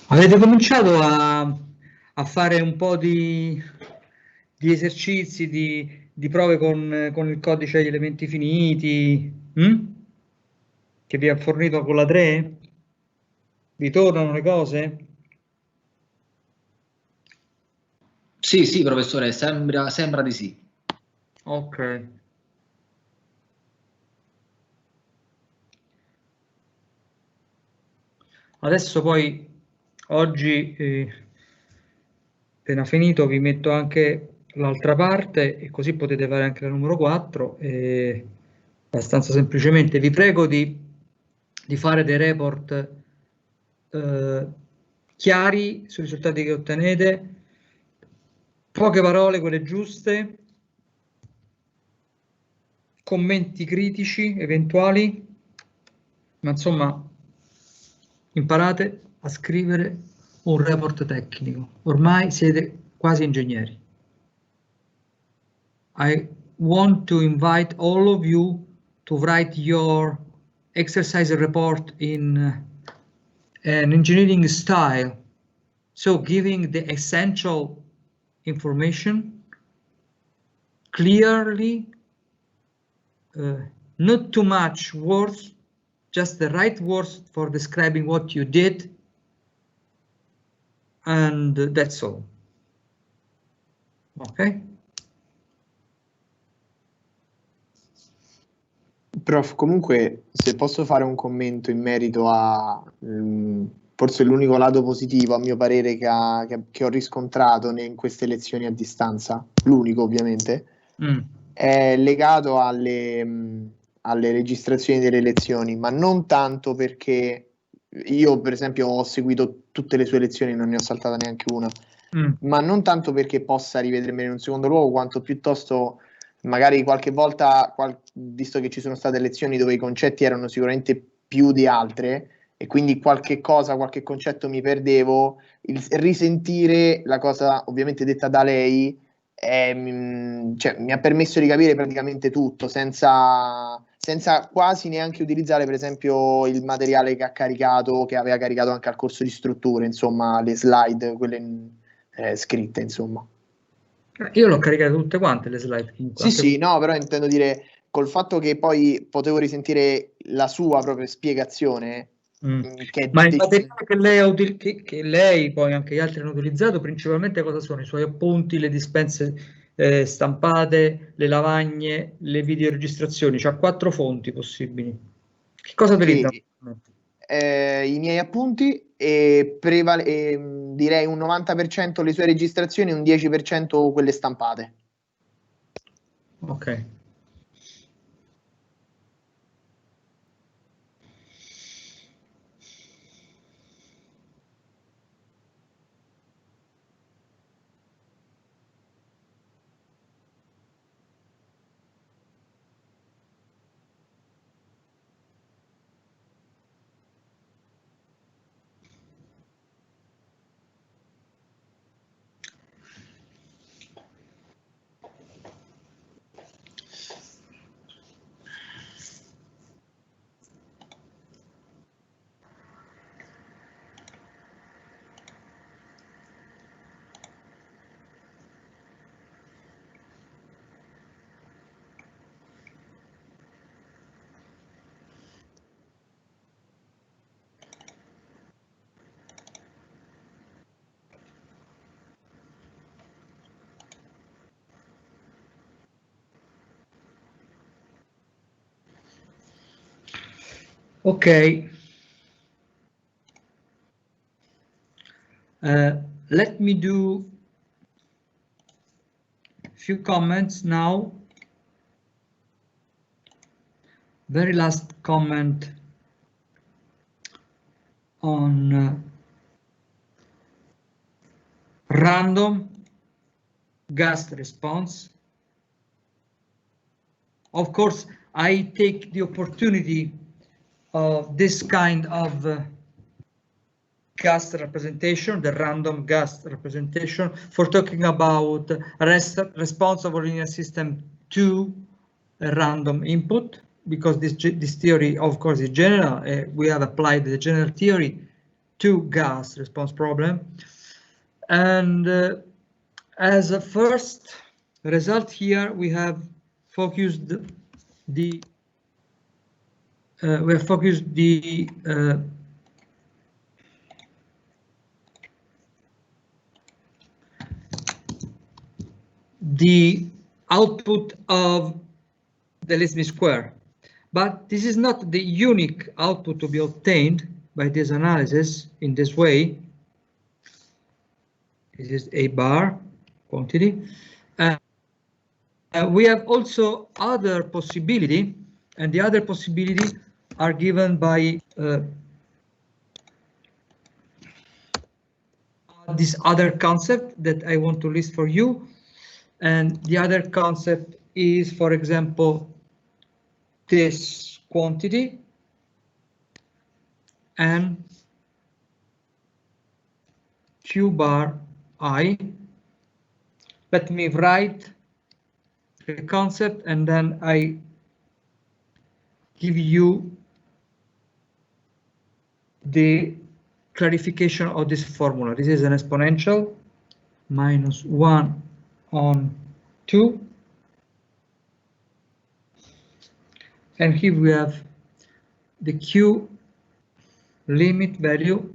Avete cominciato a fare un po' di esercizi, di prove con il codice agli elementi finiti, che vi ha fornito con la 3? Vi tornano le cose? Sì, sì, professore, sembra di sì. Ok. Adesso poi, oggi, appena finito, vi metto anche l'altra parte e così potete fare anche la numero 4. E abbastanza semplicemente vi prego di fare dei report chiari sui risultati che ottenete, poche parole, quelle giuste, commenti critici eventuali, ma insomma imparate a scrivere un report tecnico. Ormai siete quasi ingegneri. I want to invite all of you to write your exercise report in an engineering style. So giving the essential information clearly, not too much words, just the right words for describing what you did, and that's all. Ok? Prof, comunque, se posso fare un commento in merito a forse l'unico lato positivo, a mio parere, che ho riscontrato in queste lezioni a distanza, l'unico ovviamente, è legato alle registrazioni delle lezioni, ma non tanto perché io, per esempio, ho seguito tutte le sue lezioni, non ne ho saltata neanche una, ma non tanto perché possa rivedermene in un secondo luogo, quanto piuttosto magari qualche volta, visto che ci sono state lezioni dove i concetti erano sicuramente più di altre e quindi qualche concetto mi perdevo, il risentire la cosa ovviamente detta da lei cioè, mi ha permesso di capire praticamente tutto senza quasi neanche utilizzare per esempio il materiale che ha caricato, che aveva caricato anche al corso di strutture, insomma le slide, quelle scritte, insomma. Io l'ho caricate tutte quante le slide. Sì, sì, no, però intendo dire col fatto che poi potevo risentire la sua propria spiegazione. Che Ma il materiale che lei, che lei poi anche gli altri hanno utilizzato, principalmente cosa sono? I suoi appunti, le dispense stampate, le lavagne, le videoregistrazioni, c'ha 4 fonti possibili. Che cosa utilizza? I miei appunti e direi un 90% le sue registrazioni e un 10% quelle stampate. Ok. Ok. Let me do a few comments now. Very last comment on random gas response. Of course, I take the opportunity of this kind of gas representation, the random gas representation, for talking about response of a linear system to a random input, because this theory, of course, is general. We have applied the general theory two gas response problem. And as a first result here, we have focused the the output of the least mean square. But this is not the unique output to be obtained by this analysis in this way. This is a bar quantity. We have also other possibility, and the other possibility are given by this other concept that I want to list for you. And the other concept is, for example, this quantity and Q bar I. Let me write the concept and then I give you the clarification of this formula. This is an exponential minus 1 on 2. And here we have the Q limit value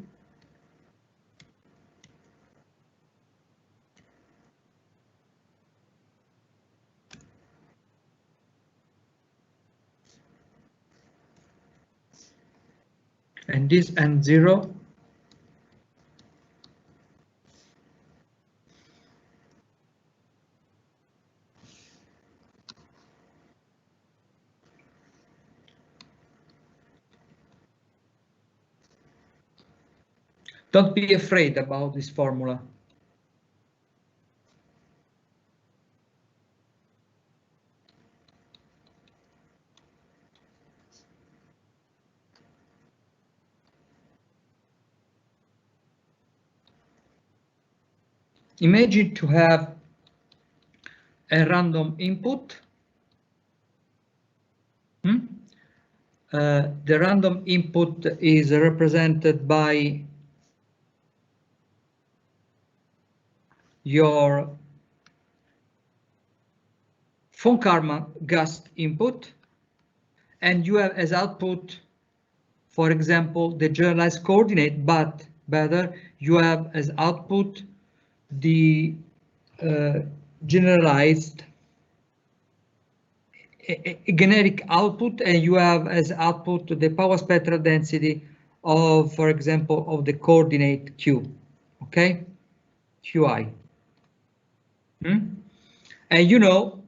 and this n0 Don't be afraid about this formula. Imagine to have a random input. The random input is represented by your von Karman gas input, and you have as output, for example, the generalized coordinate, but better, you have as output the generalized a generic output, and you have as output the power spectral density of, for example, of the coordinate Q, okay, Qi. And you know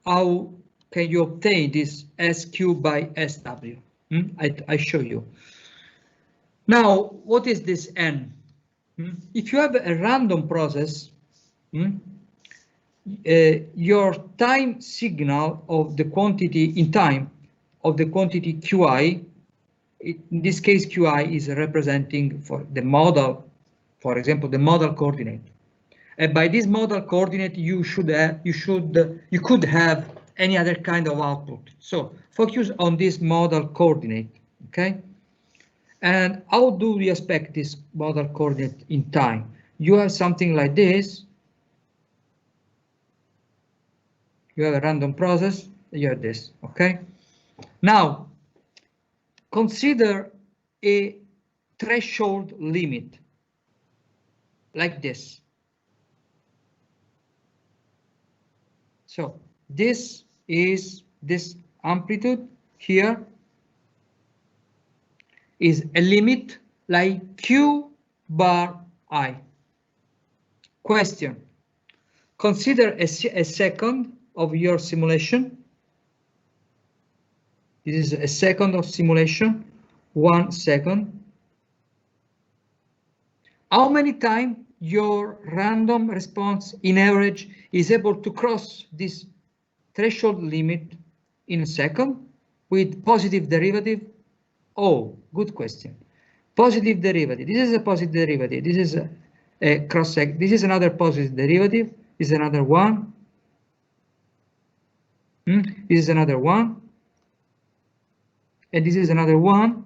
how can you obtain this SQ by SW? I show you. Now, what is this N? If you have a random process, your time signal of the quantity in time of the quantity Qi, in this case Qi is representing for the model, for example, the model coordinate. And by this model coordinate, you could have any other kind of output. So focus on this model coordinate, okay? And how do we expect this model coordinate in time? You have something like this. You have a random process, you have this, okay? Now, consider a threshold limit like this. So this is this amplitude here is a limit like Q bar I. Question. Consider a second of your simulation. This is a second of simulation, 1 second. How many times your random response in average is able to cross this threshold limit in a second with positive derivative? Oh, good question. Positive derivative. This is a positive derivative. This is a cross section. This is another positive derivative. This is another one. This is another one. And this is another one.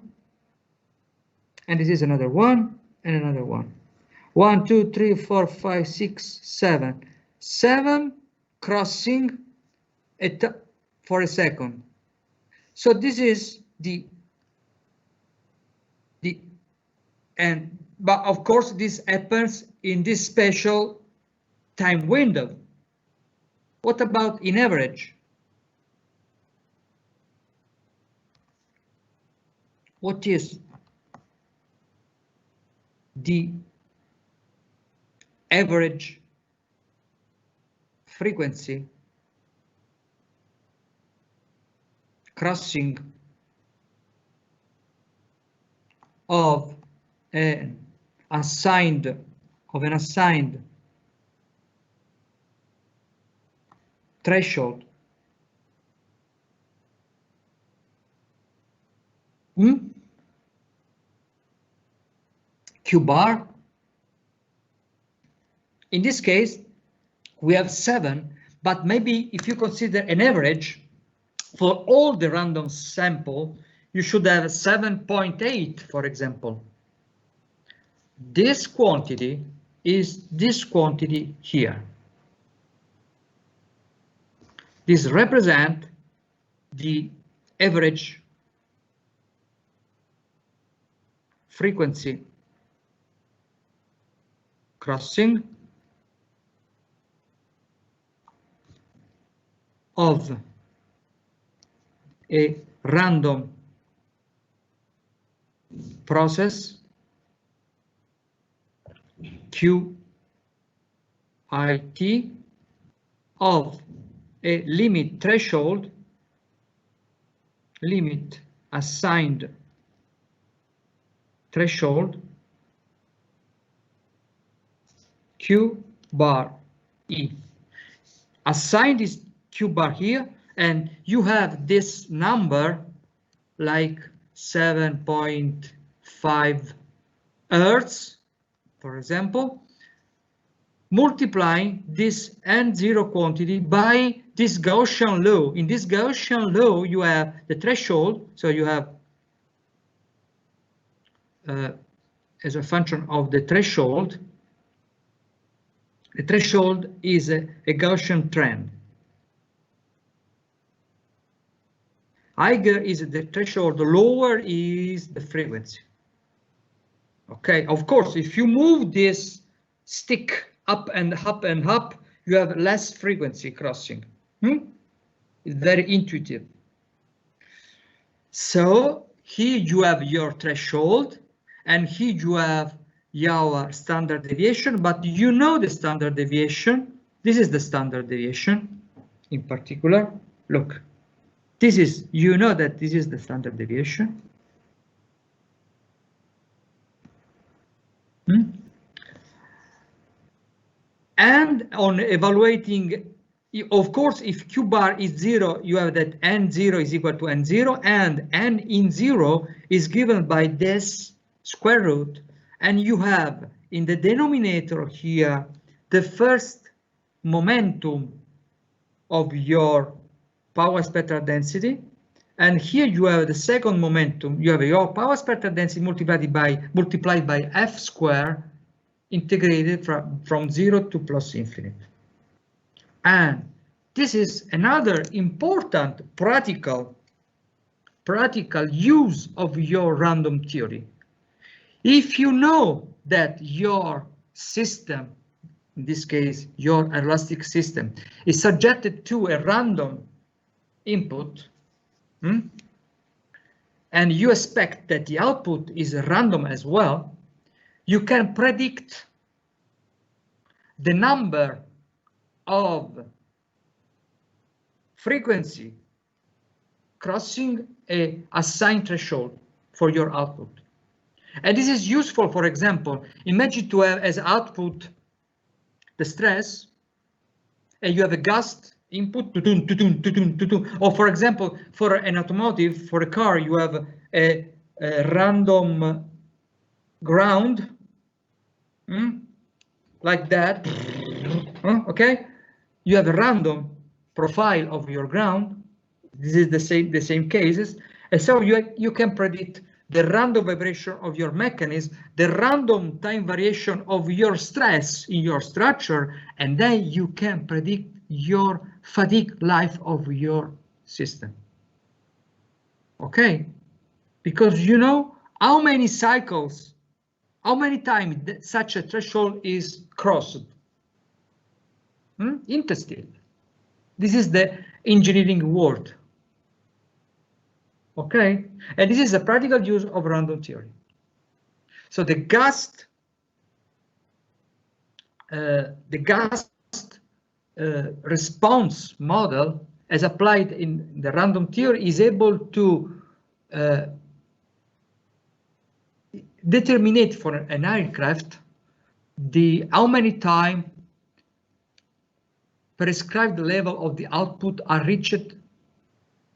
and this is another one and another one. 1, 2, 3, 4, 5, 6, 7. 7 crossing for a second. So this is but of course this happens in this special time window. What about in average? What is the average frequency crossing of an assigned threshold? Q bar. In this case, we have 7, but maybe if you consider an average for all the random sample, you should have 7.8, for example. This quantity is this quantity here. This represents the average frequency crossing of a random process QIT of a limit threshold, limit assigned threshold Q bar E. Assigned is Q bar here, and you have this number like 7.5 Hertz, for example, multiplying this N0 quantity by this Gaussian law. In this Gaussian law, you have the threshold, so you have as a function of the threshold is a Gaussian trend. Higher is the threshold, the lower is the frequency. Okay, of course, if you move this stick up and up and up, you have less frequency crossing. It's very intuitive. So here you have your threshold, and here you have your standard deviation, but you know the standard deviation. This is the standard deviation in particular. Look, this is, you know that this is the standard deviation. And on evaluating, of course, if Q bar is 0, you have that N0 is equal to N0, and N in 0 is given by this square root, and you have in the denominator here the first momentum of your power spectral density, and here you have the second momentum. You have your power spectral density multiplied by f square integrated from 0 to plus infinite. And this is another important practical use of your random theory. If you know that your system, in this case your elastic system, is subjected to a random input, and you expect that the output is random as well, you can predict the number of frequency crossing a assigned threshold for your output. And this is useful, for example, imagine to have as output the stress, and you have a gust input, or for example, for an automotive, for a car, you have a random ground, like that, okay? You have a random profile of your ground. This is the same cases, and so you can predict the random vibration of your mechanism, the random time variation of your stress in your structure, and then you can predict your fatigue life of your system. Okay? Because you know how many cycles, how many times such a threshold is crossed. Interesting. This is the engineering word. Okay, and this is a practical use of random theory. So the GAST response model, as applied in the random theory, is able to determine for an aircraft how many time prescribed level of the output are reached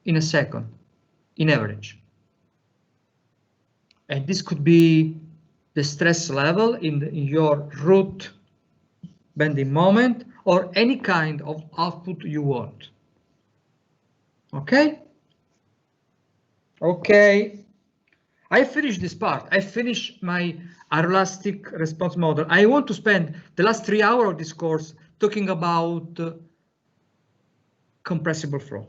in a second, in average. And this could be the stress level in your root bending moment, or any kind of output you want. Okay? Okay. I finished this part. I finished my aeroelastic response model. I want to spend the last 3 hours of this course talking about compressible flow.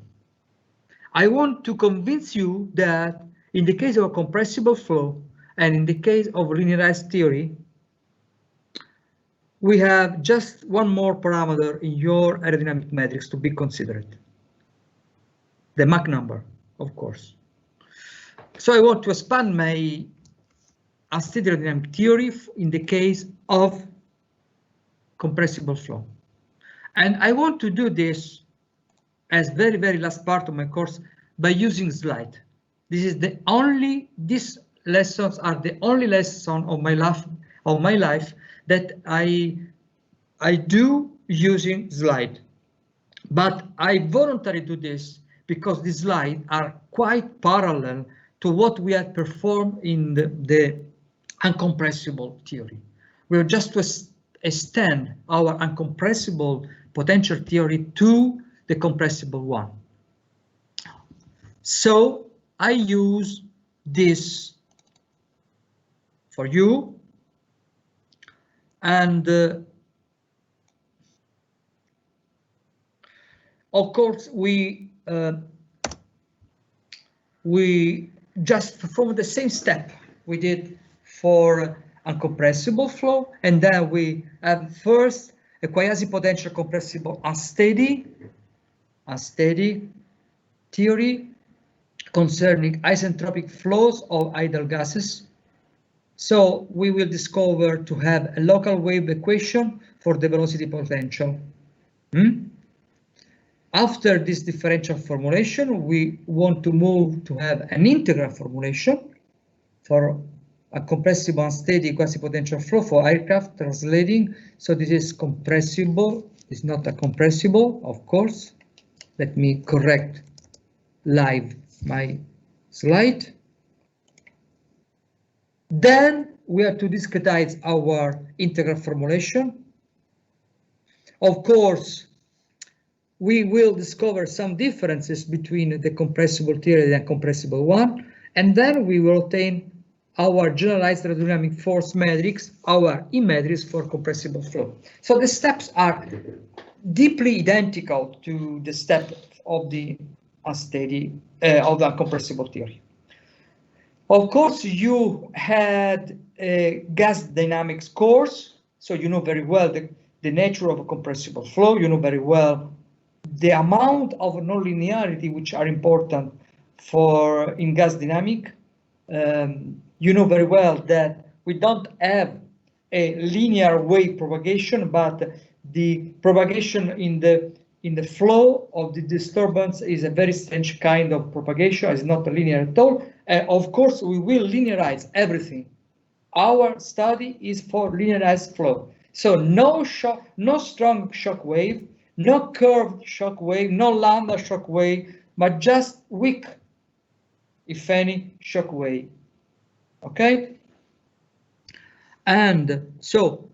I want to convince you that in the case of a compressible flow and in the case of linearized theory, we have just one more parameter in your aerodynamic metrics to be considered. The Mach number, of course. So I want to expand my unsteady aerodynamic theory in the case of compressible flow. And I want to do this as very last part of my course by using slide. These lessons are the only lesson of my life that I do using slide. But I voluntarily do this because the slides are quite parallel to what we have performed in the uncompressible theory. We're just to extend our uncompressible potential theory to the compressible one. So I use this for you, and of course we just perform the same step we did for uncompressible flow, and then we have first a quasi-potential compressible unsteady theory concerning isentropic flows of ideal gases. So we will discover to have a local wave equation for the velocity potential. After this differential formulation, we want to move to have an integral formulation for a compressible unsteady quasi-potential flow for aircraft translating. So this is compressible, it's not a compressible, of course. Let me correct live my slide. Then we have to discretize our integral formulation. Of course, we will discover some differences between the compressible theory and the uncompressible one, and then we will obtain our generalized aerodynamic force matrix, our E matrix for compressible flow. So the steps are deeply identical to the step of the unsteady of the uncompressible theory. Of course, you had a gas dynamics course, so you know very well the nature of a compressible flow. You know very well the amount of nonlinearity which are important for in gas dynamic. You know very well that we don't have a linear wave propagation, but the propagation in the flow of the disturbance is a very strange kind of propagation. It's not linear at all. Of course, we will linearize everything. Our study is for linearized flow. So no shock, no strong shock wave, no curved shock wave, no lambda shock wave, but just weak, if any, shock wave. Okay? And so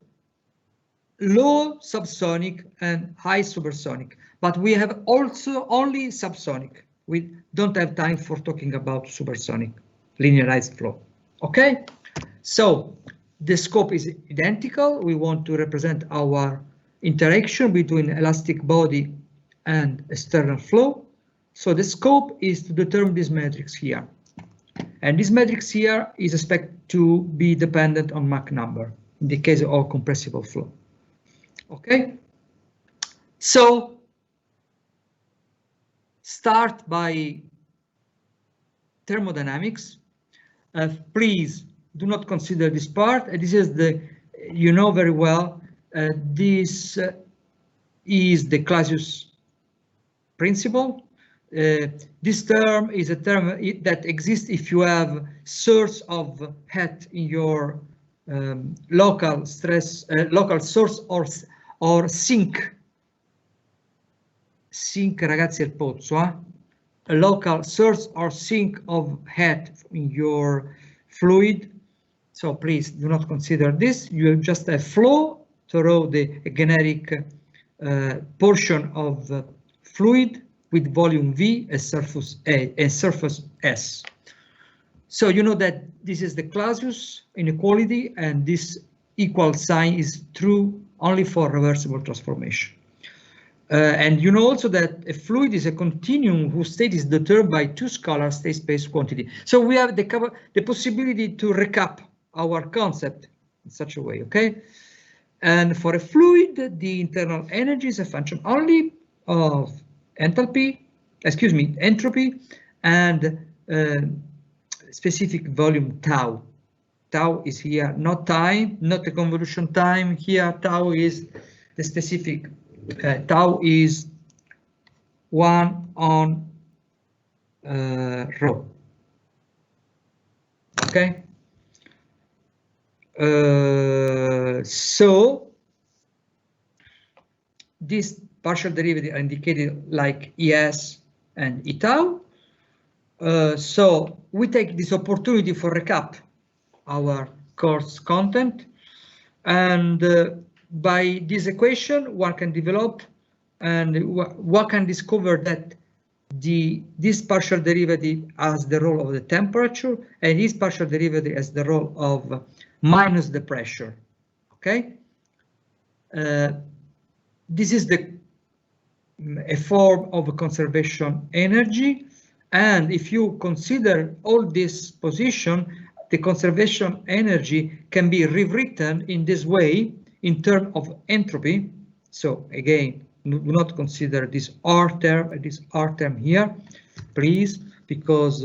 low subsonic and high supersonic, but we have also only subsonic. We don't have time for talking about supersonic. linearized flow. Okay, so the scope is identical. We want to represent our interaction between elastic body and external flow. So the scope is to determine this matrix here. And this matrix here is expected to be dependent on Mach number in the case of compressible flow. Okay, so start by thermodynamics. Please do not consider this part. This is the, you know very well, this is the Clausius principle. This term is a term that exists if you have source of hat in your local stress, local source or sink. Sink, ragazzi, è il pozzo, eh? A local source or sink of head in your fluid. So please do not consider this. You just have flow through the generic portion of fluid with volume V and surface A and surface S. So you know that this is the Clausius inequality, and this equal sign is true only for reversible transformation. And you know also that a fluid is a continuum whose state is determined by two scalar state space quantity. So we have the possibility to recap our concept in such a way, okay? And for a fluid, the internal energy is a function only of entropy, and specific volume tau. Tau is here, not time, not the convolution time. Here, tau is the specific. Tau is 1 on rho. Okay. So this partial derivative are indicated like ES and E tau. So we take this opportunity for recap our course content, and by this equation one can develop and one can discover that this partial derivative has the role of the temperature, and this partial derivative has the role of minus the pressure. Okay, this is a form of conservation energy, and if you consider all this position, the conservation energy can be rewritten in this way in terms of entropy. So again, do not consider this R term here, please, because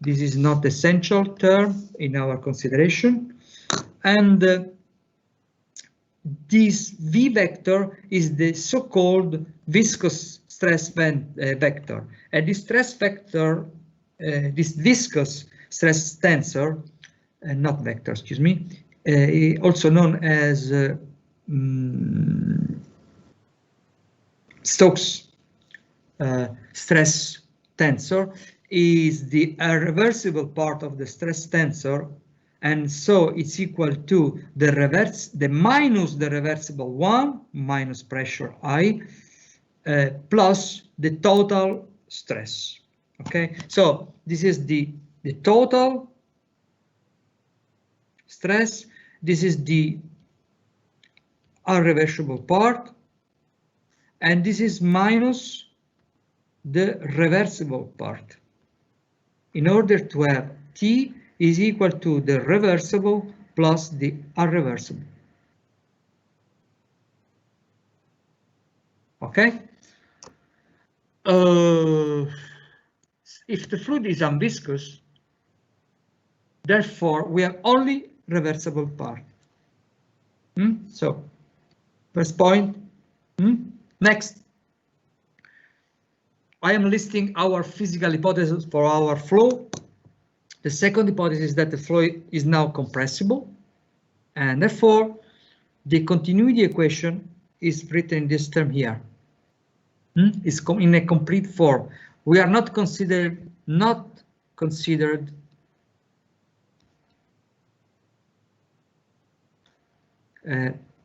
this is not essential term in our consideration. And this V vector is the so-called viscous stress vector. And this stress vector, this viscous stress tensor, not vector, excuse me, also known as Stokes stress tensor, is the irreversible part of the stress tensor, and so it's equal to the minus the reversible one minus pressure I plus the total stress. Okay, so this is the total stress. This is the irreversible part, and this is minus the reversible part, in order to have T is equal to the reversible plus the irreversible. Okay. If the fluid is unviscous, therefore we have only reversible part. So first point. Next, I am listing our physical hypothesis for our flow. The second hypothesis is that the flow is now compressible, and therefore the continuity equation is written in this term here. It's in a complete form. We are not considered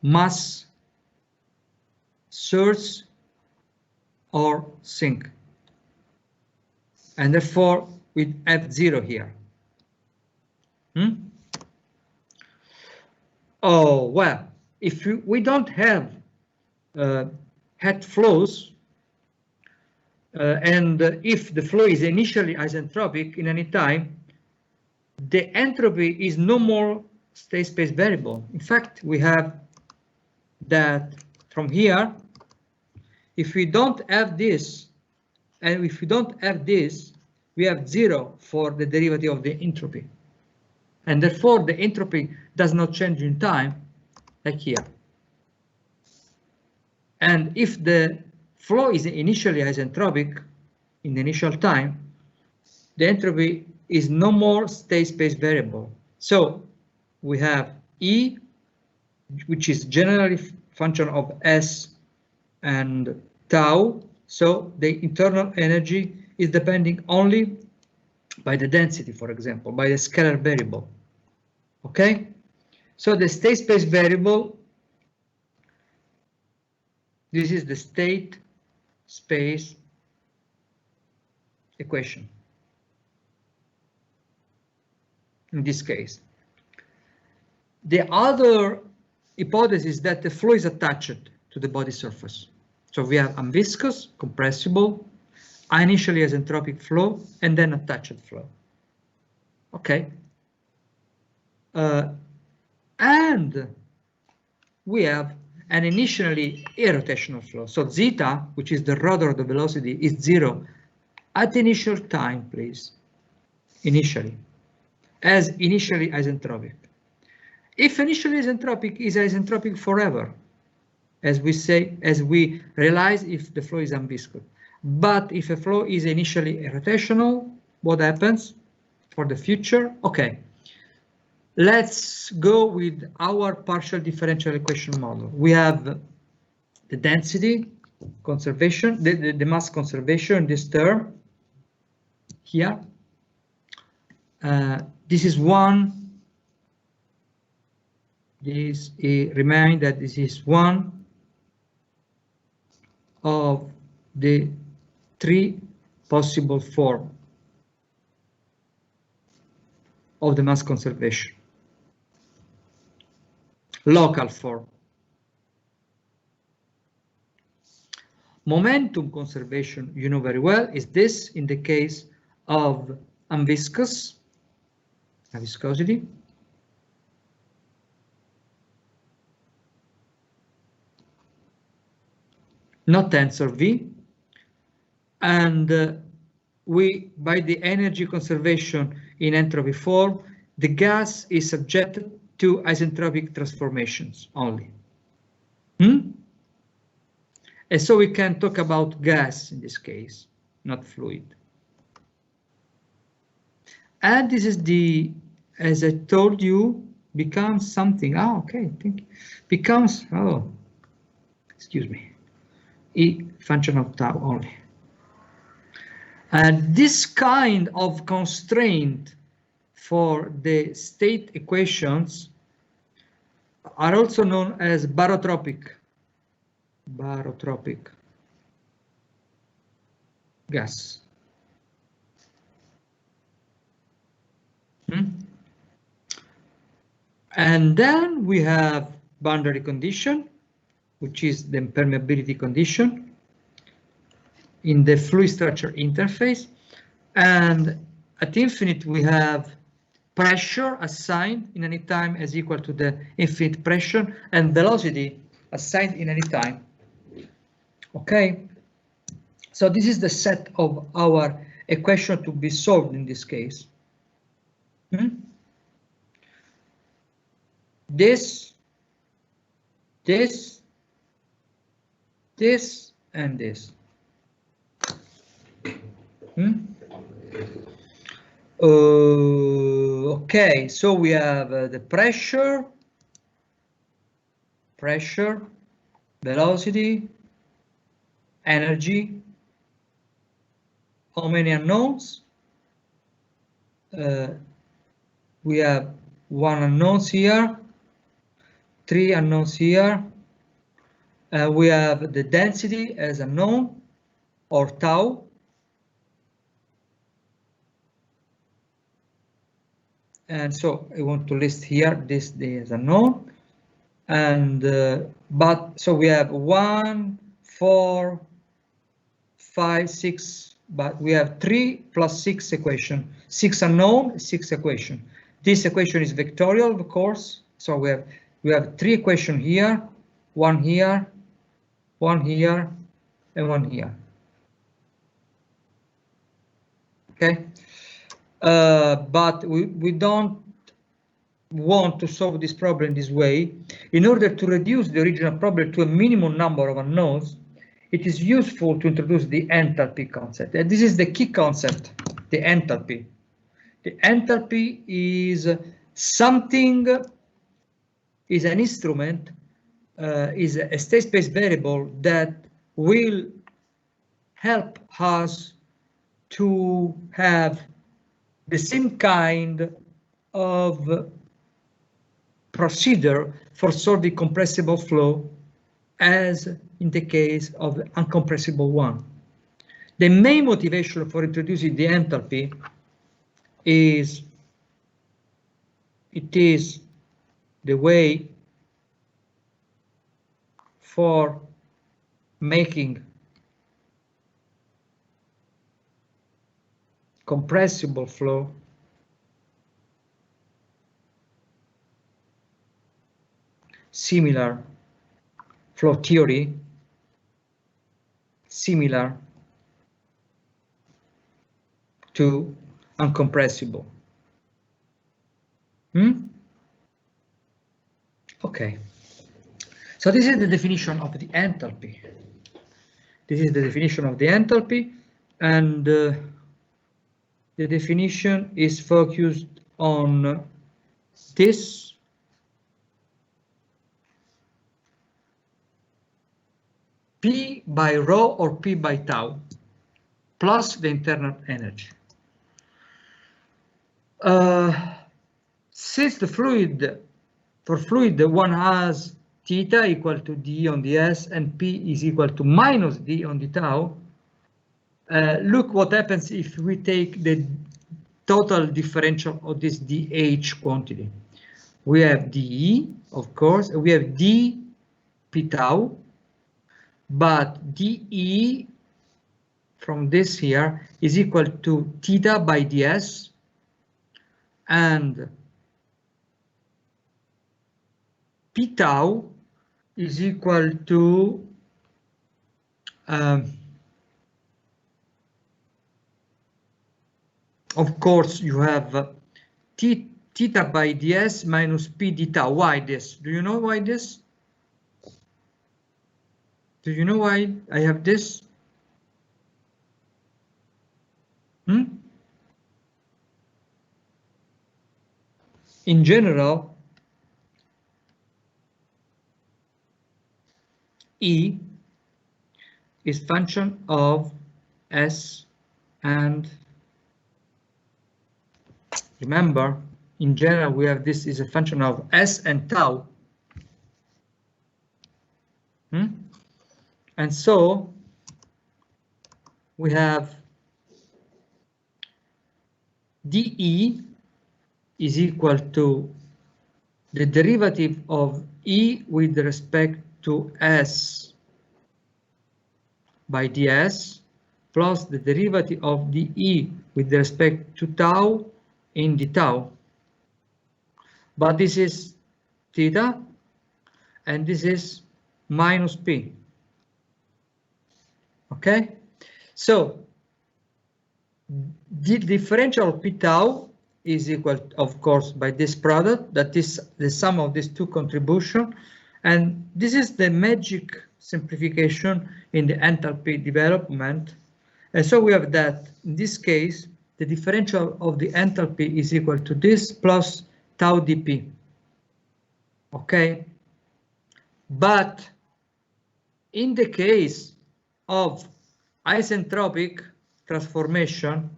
mass source or sink, and therefore we have 0 here. Oh, well, if we don't have head flows, and if the flow is initially isentropic in any time, the entropy is no more state space variable. In fact, we have that from here. If we don't have this, and if we don't have this, we have 0 for the derivative of the entropy. And therefore, the entropy does not change in time, like here. And if the flow is initially isentropic in the initial time, the entropy is no more state space variable. So we have E, which is generally function of S and tau. So the internal energy is depending only by the density, for example, by the scalar variable. Okay, so the state space variable, this is the state space equation in this case. The other hypothesis is that the flow is attached to the body surface. So we have unviscous, compressible, initially isentropic flow, and then attached flow. Okay. And we have an initially aerotational flow. So zeta, which is the rudder of the velocity, is 0 at initial time, please. Initially, as initially isentropic. If initially isentropic is isentropic forever, as we say, as we realize if the flow is unviscous. But if a flow is initially rotational, what happens for the future? Okay, let's go with our partial differential equation model. We have the density conservation, the mass conservation, this term here. This is one. Remind that this is one of the 3 possible forms of the mass conservation. Local form. Momentum conservation, you know very well, is this in the case of unviscous, viscosity. Not tensor V, and by the energy conservation in entropy form, the gas is subjected to isentropic transformations only. And so we can talk about gas in this case, not fluid. And this is the, as I told you, becomes something. Oh, okay, thank you. Becomes, oh, excuse me. E function of tau only. And this kind of constraint for the state equations are also known as barotropic gas. And then we have boundary condition, which is the impermeability condition in the fluid structure interface. And at infinite, we have pressure assigned in any time as equal to the infinite pressure, and velocity assigned in any time. Okay, so this is the set of our equation to be solved in this case. This, and this. Okay, so we have the pressure, velocity, energy. How many unknowns? We have 1 unknown here, 3 unknowns here. We have the density as unknown, or tau. and so I want to list here this is unknown, and but so we have 1, 4, 5, 6, but we have 3 plus 6 equation, 6 unknown, 6 equation. This equation is vectorial, of course, so we have 3 equation here, 1 here, 1 here, and 1 here. Okay, but we don't want to solve this problem this way. In order to reduce the original problem to a minimum number of unknowns, it is useful to introduce the enthalpy concept. And this is the key concept, the enthalpy. The enthalpy is something, is an instrument, is a state space variable that will help us to have the same kind of procedure for solving compressible flow as in the case of the uncompressible one. The main motivation for introducing the enthalpy is it is the way for making compressible flow similar flow theory, similar to uncompressible. Okay, so this is the definition of the enthalpy. This is the definition of the enthalpy, and the definition is focused on this P by rho or P by tau plus the internal energy. Since the fluid, for fluid, one has theta equal to d on the s and P is equal to minus d on the tau, look what happens if we take the total differential of this dH quantity. We have dE, of course, we have d p tau, but dE from this here is equal to theta by ds, and p tau is equal to of course you have theta by ds minus p d tau. Why this? Do you know why this? Do you know why I have this? In general, E is function of S, and remember, in general, we have this is a function of S and tau. And so we have dE is equal to the derivative of E with respect to S by ds plus the derivative of dE with respect to tau in the tau. But this is theta and this is minus P. Okay, so the differential of P tau is equal, of course, by this product, that is the sum of these two contributions, and this is the magic simplification in the enthalpy development. And so we have that in this case the differential of the enthalpy is equal to this plus tau dP. Okay, but in the case of isentropic transformation,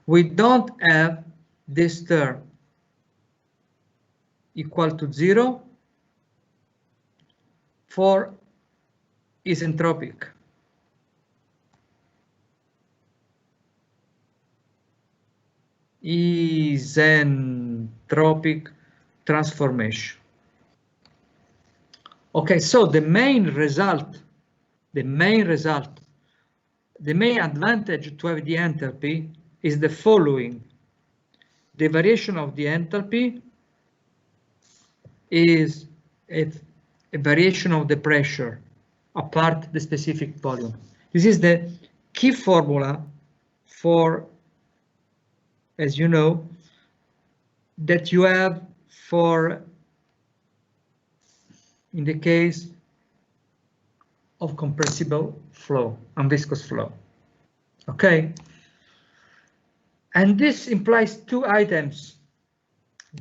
we don't have this term equal to 0 for isentropic. isentropic transformation. Okay, so the main advantage to have the enthalpy is the following. The variation of the enthalpy is a variation of the pressure apart the specific volume. This is the key formula for, as you know, that you have for in the case of compressible flow and viscous flow. Okay, and this implies two items.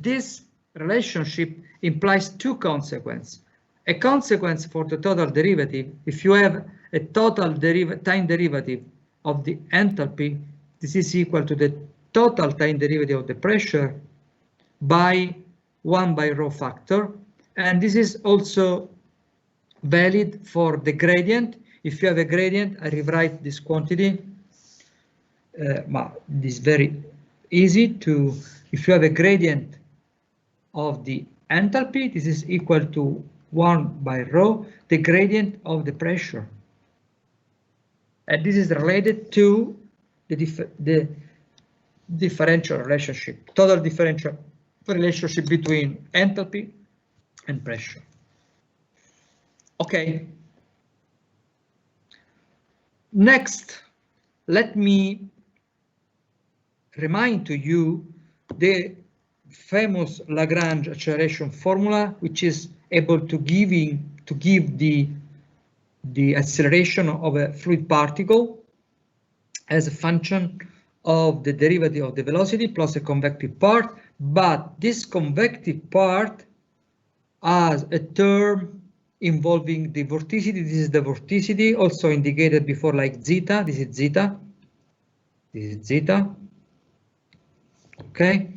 This relationship implies two consequences. A consequence for the total derivative, if you have a total time derivative of the enthalpy, this is equal to the total time derivative of the pressure by 1 by rho factor, and this is also valid for the gradient. If you have a gradient, I rewrite this quantity. This is very easy to, if you have a gradient of the enthalpy, this is equal to 1 by rho, the gradient of the pressure. And this is related to the differential relationship, total differential relationship between enthalpy and pressure. Okay. Next, let me remind to you the famous Lagrange acceleration formula, which is able to give the acceleration of a fluid particle as a function of the derivative of the velocity plus a convective part, but this convective part has a term involving the vorticity. This is the vorticity, also indicated before like zeta. This is zeta. This is zeta. Okay.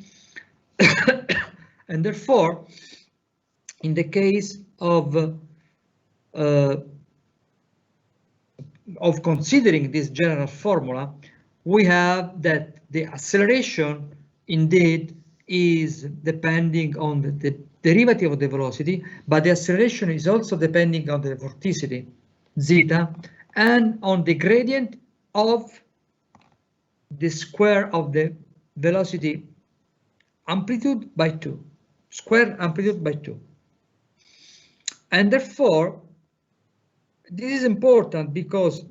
And therefore, in the case of considering this general formula, we have that the acceleration indeed is depending on the derivative of the velocity, but the acceleration is also depending on the vorticity, zeta, and on the gradient of the square of the velocity amplitude by 2, square amplitude by 2. And therefore, this is important because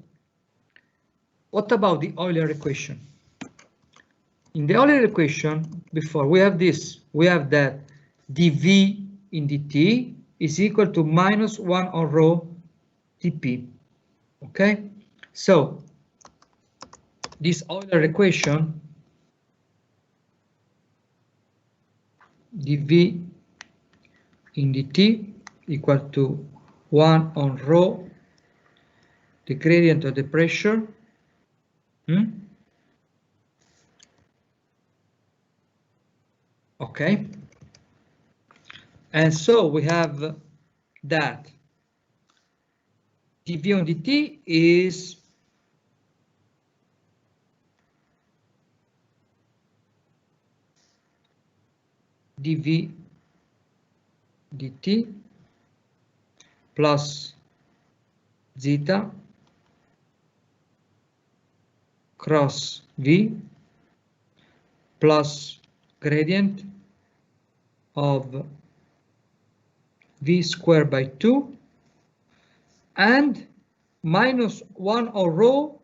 what about the Euler equation? In the Euler equation, before we have this, we have that dv in dt is equal to minus 1 on rho dp. Okay, so this Euler equation, dv in dt equal to 1 on rho, the gradient of the pressure, okay, and so we have that dv on dt is dv dt plus zeta cross v plus gradient of v squared by 2 and minus 1 on rho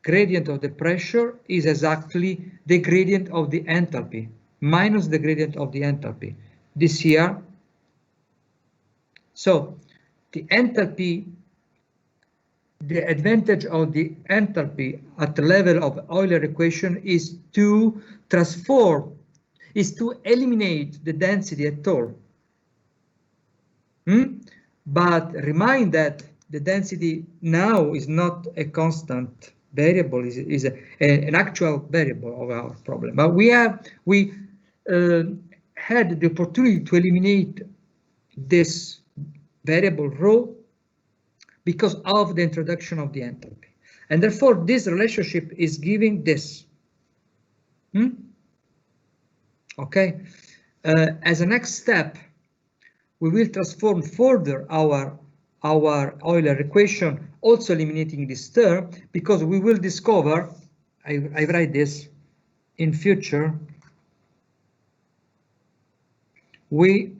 gradient of the pressure is exactly the gradient of the enthalpy minus the gradient of the enthalpy, this here. So the enthalpy, the advantage of the enthalpy at the level of Euler equation is to transform, is to eliminate the density at all. But remind that the density now is not a constant variable, is an actual variable of our problem. But we had the opportunity to eliminate this variable rho because of the introduction of the enthalpy. And therefore, this relationship is giving this. Okay. As a next step, we will transform further our Euler equation, also eliminating this term, because we will discover, I write this, in future, we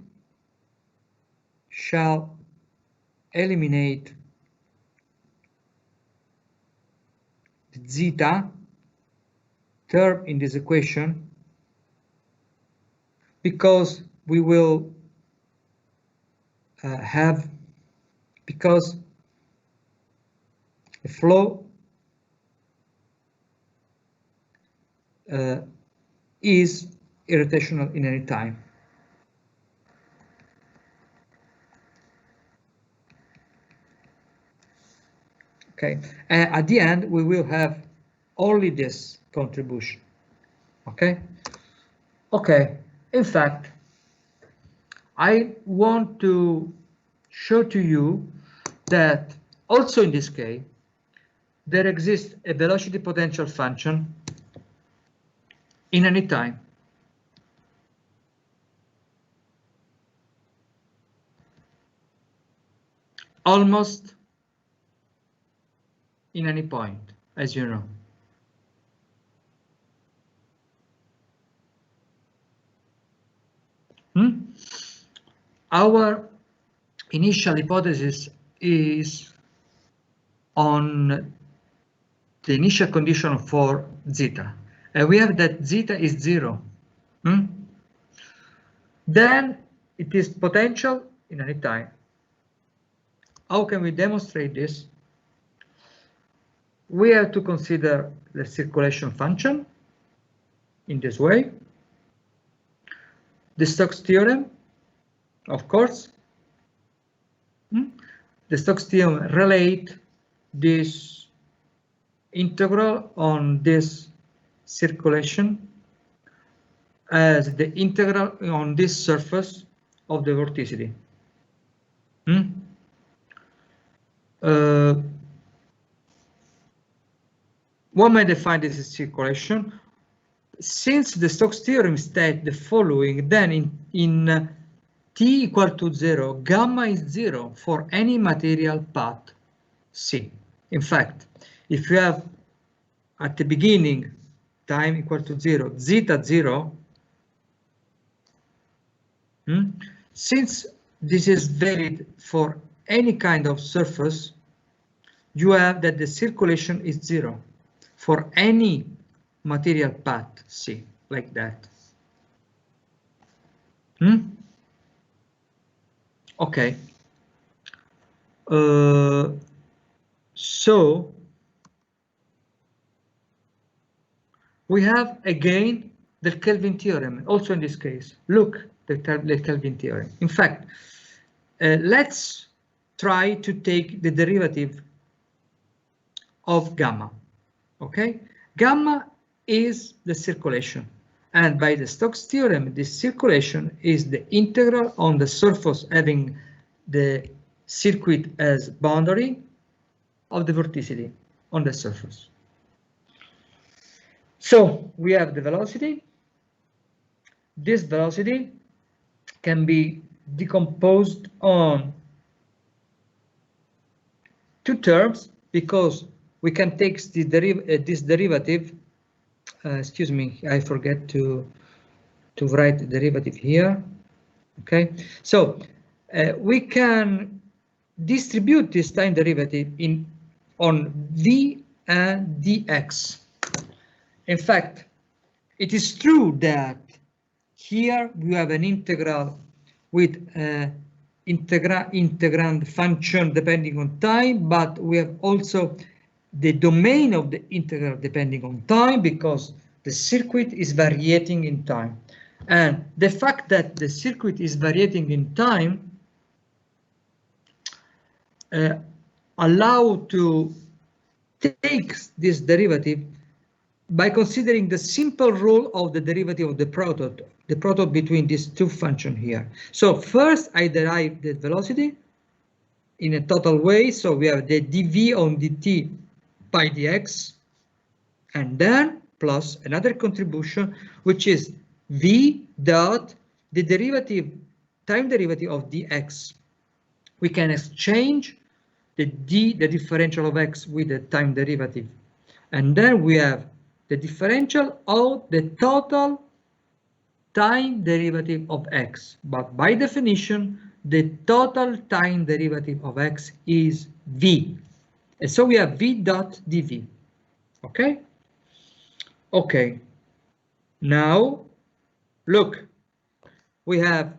shall eliminate the zeta term in this equation, because we will because the flow is irrotational in any time. Okay, and at the end we will have only this contribution. Okay. Okay. In fact, I want to show to you that also in this case there exists a velocity potential function in any time. Almost in any point, as you know. Our initial hypothesis is on the initial condition for zeta, and we have that zeta is 0. Then it is potential in any time. How can we demonstrate this? We have to consider the circulation function in this way. The Stokes theorem, of course. The Stokes theorem relate this integral on this circulation as the integral on this surface of the vorticity. What may define this circulation? Since the Stokes theorem states the following, then in t equal to 0, gamma is 0 for any material path C. In fact, if you have at the beginning time equal to 0, zeta 0, since this is valid for any kind of surface, you have that the circulation is 0 for any material path C, like that. Okay. So we have again the Kelvin theorem, also in this case. Look, the Kelvin theorem. In fact, let's try to take the derivative of gamma. Okay, gamma is the circulation, and by the Stokes theorem, this circulation is the integral on the surface having the circuit as boundary of the vorticity on the surface. So we have the velocity. This velocity can be decomposed on two terms, because we can take this derivative. Excuse me, I forget to write the derivative here. Okay, so we can distribute this time derivative on v and dx. In fact, it is true that here we have an integral with integrand function depending on time, but we have also the domain of the integral depending on time, because the circuit is varying in time. And the fact that the circuit is varying in time allow to take this derivative by considering the simple rule of the derivative of the product between these two functions here. So first I derive the velocity in a total way, so we have the dv on dt pi dx, and then plus another contribution, which is v dot the derivative, time derivative of dx. We can exchange the differential of x with the time derivative, and then we have the differential of the total time derivative of x. But by definition, the total time derivative of x is v, and so we have v dot dv. Okay. Okay, now look, we have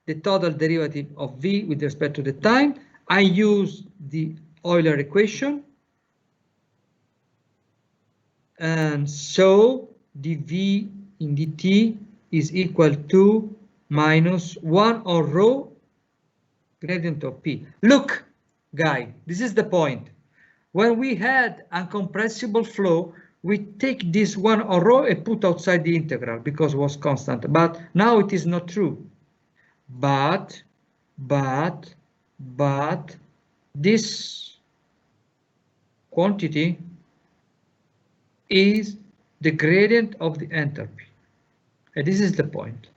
the total derivative of v with respect to the time. I use the Euler equation, and so dv in dt is equal to minus 1 over rho gradient of p. Look, guy, this is the point. When we had uncompressible flow, we take this 1 over rho and put outside the integral because it was constant, but now it is not true. But this quantity is the gradient of the enthalpy, and this is the point.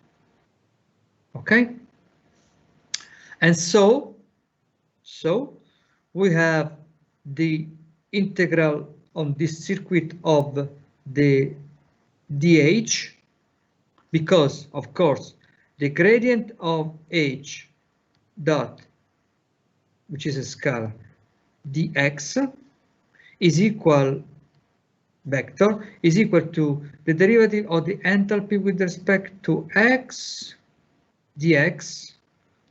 Okay, and so we have the integral on this circuit of the dh, because of course the gradient of h dot, which is a scalar, dx is equal, vector is equal to the derivative of the enthalpy with respect to x dx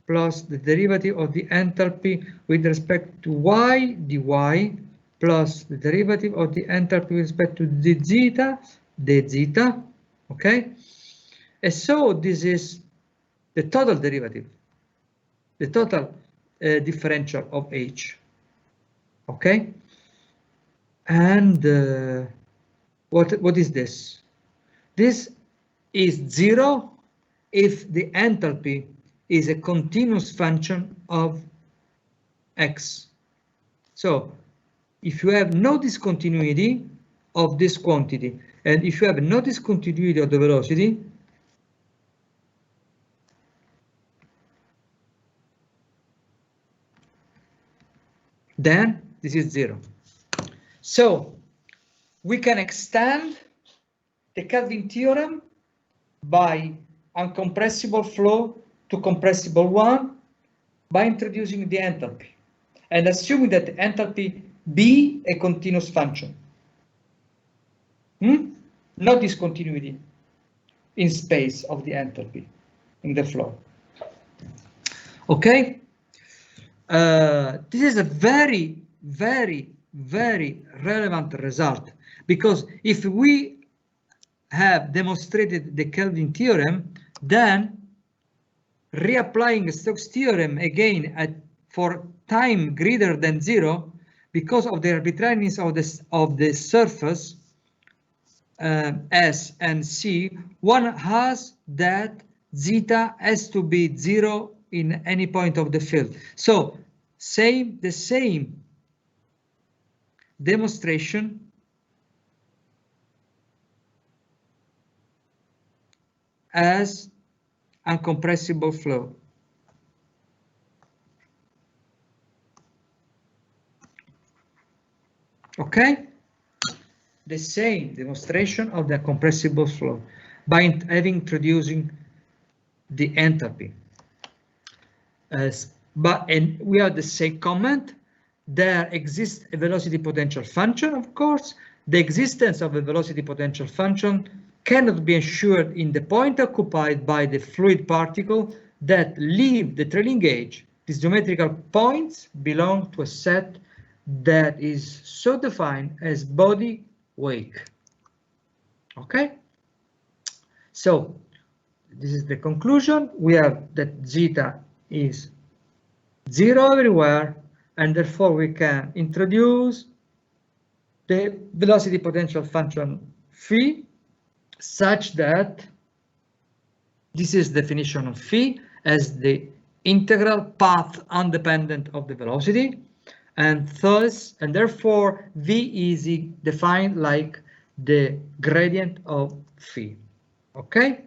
plus the derivative of the enthalpy with respect to y dy plus the derivative of the enthalpy with respect to the zeta, okay? And so this is the total derivative, the total differential of h, okay? And what is this? This is 0 if the enthalpy is a continuous function of x. So if you have no discontinuity of this quantity, and if you have no discontinuity of the velocity, then this is 0. So we can extend the Kelvin theorem by uncompressible flow to compressible one by introducing the enthalpy and assuming that the enthalpy be a continuous function. No discontinuity in space of the enthalpy in the flow. Okay, this is a very, very, very relevant result, because if we have demonstrated the Kelvin theorem, then reapplying Stokes theorem again for time greater than 0, because of the arbitrariness of the surface S and C, one has that zeta has to be 0 in any point of the field. So the same demonstration as uncompressible flow. Okay, the same demonstration of the compressible flow by introducing the enthalpy. And we have the same comment. There exists a velocity potential function, of course. The existence of a velocity potential function cannot be ensured in the point occupied by the fluid particle that leave the trailing edge. These geometrical points belong to a set that is so defined as body wake. Okay, so this is the conclusion. We have that zeta is 0 everywhere, and therefore we can introduce the velocity potential function phi such that this is definition of phi as the integral path independent of the velocity, and thus, and therefore, V is defined like the gradient of phi. Okay?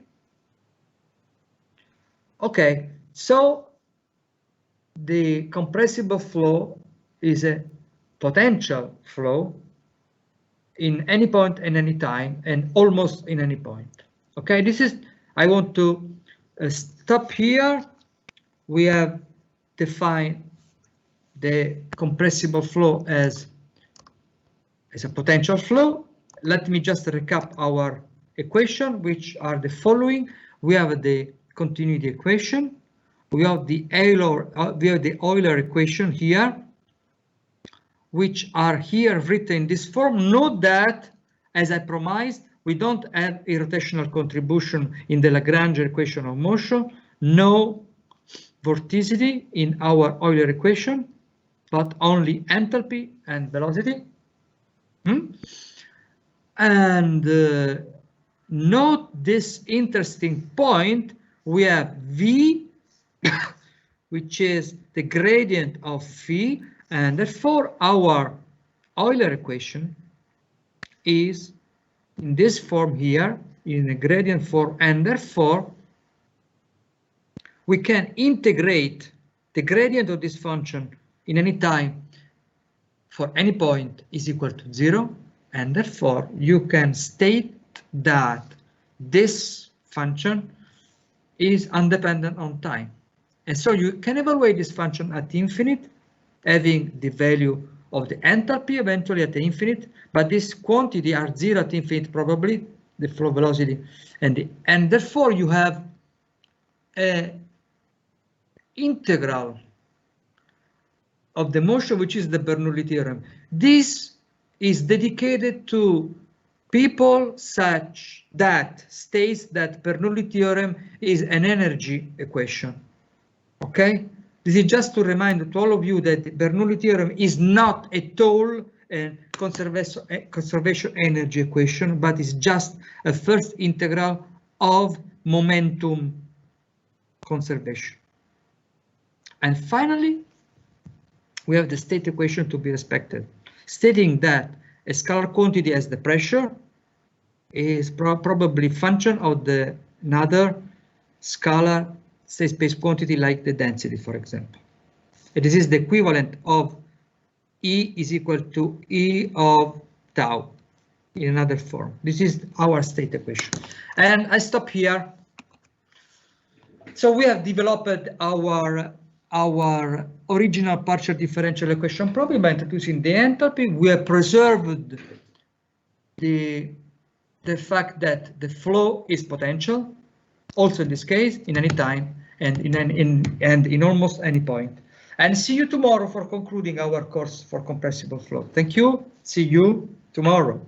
Okay, so the compressible flow is a potential flow in any point and any time and almost in any point. Okay, this is, I want to stop here. We have defined the compressible flow as a potential flow. Let me just recap our equation, which are the following. We have the continuity equation. We have the Euler equation here, which are here written in this form. Note that, as I promised, we don't have a rotational contribution in the Lagrange equation of motion, no vorticity in our Euler equation, but only enthalpy and velocity. And note this interesting point. We have V, which is the gradient of phi, and therefore our Euler equation is in this form here, in a gradient form, and therefore we can integrate the gradient of this function in any time for any point is equal to 0, and therefore you can state that this function is independent on time. And so you can evaluate this function at infinite, having the value of the enthalpy eventually at the infinite, but this quantity are 0 at infinite probably, the flow velocity, and therefore you have an integral of the motion, which is the Bernoulli theorem. This is dedicated to people such that states that Bernoulli theorem is an energy equation. Okay, this is just to remind to all of you that the Bernoulli theorem is not at all a conservation energy equation, but is just a first integral of momentum conservation. And finally, we have the state equation to be respected, stating that a scalar quantity as the pressure is probably function of another scalar state space quantity like the density, for example. And this is the equivalent of E is equal to E of tau in another form. This is our state equation. And I stop here. So we have developed our original partial differential equation problem by introducing the enthalpy. We have preserved the fact that the flow is potential, also in this case, in any time and in almost any point. And see you tomorrow for concluding our course for compressible flow. Thank you. See you tomorrow.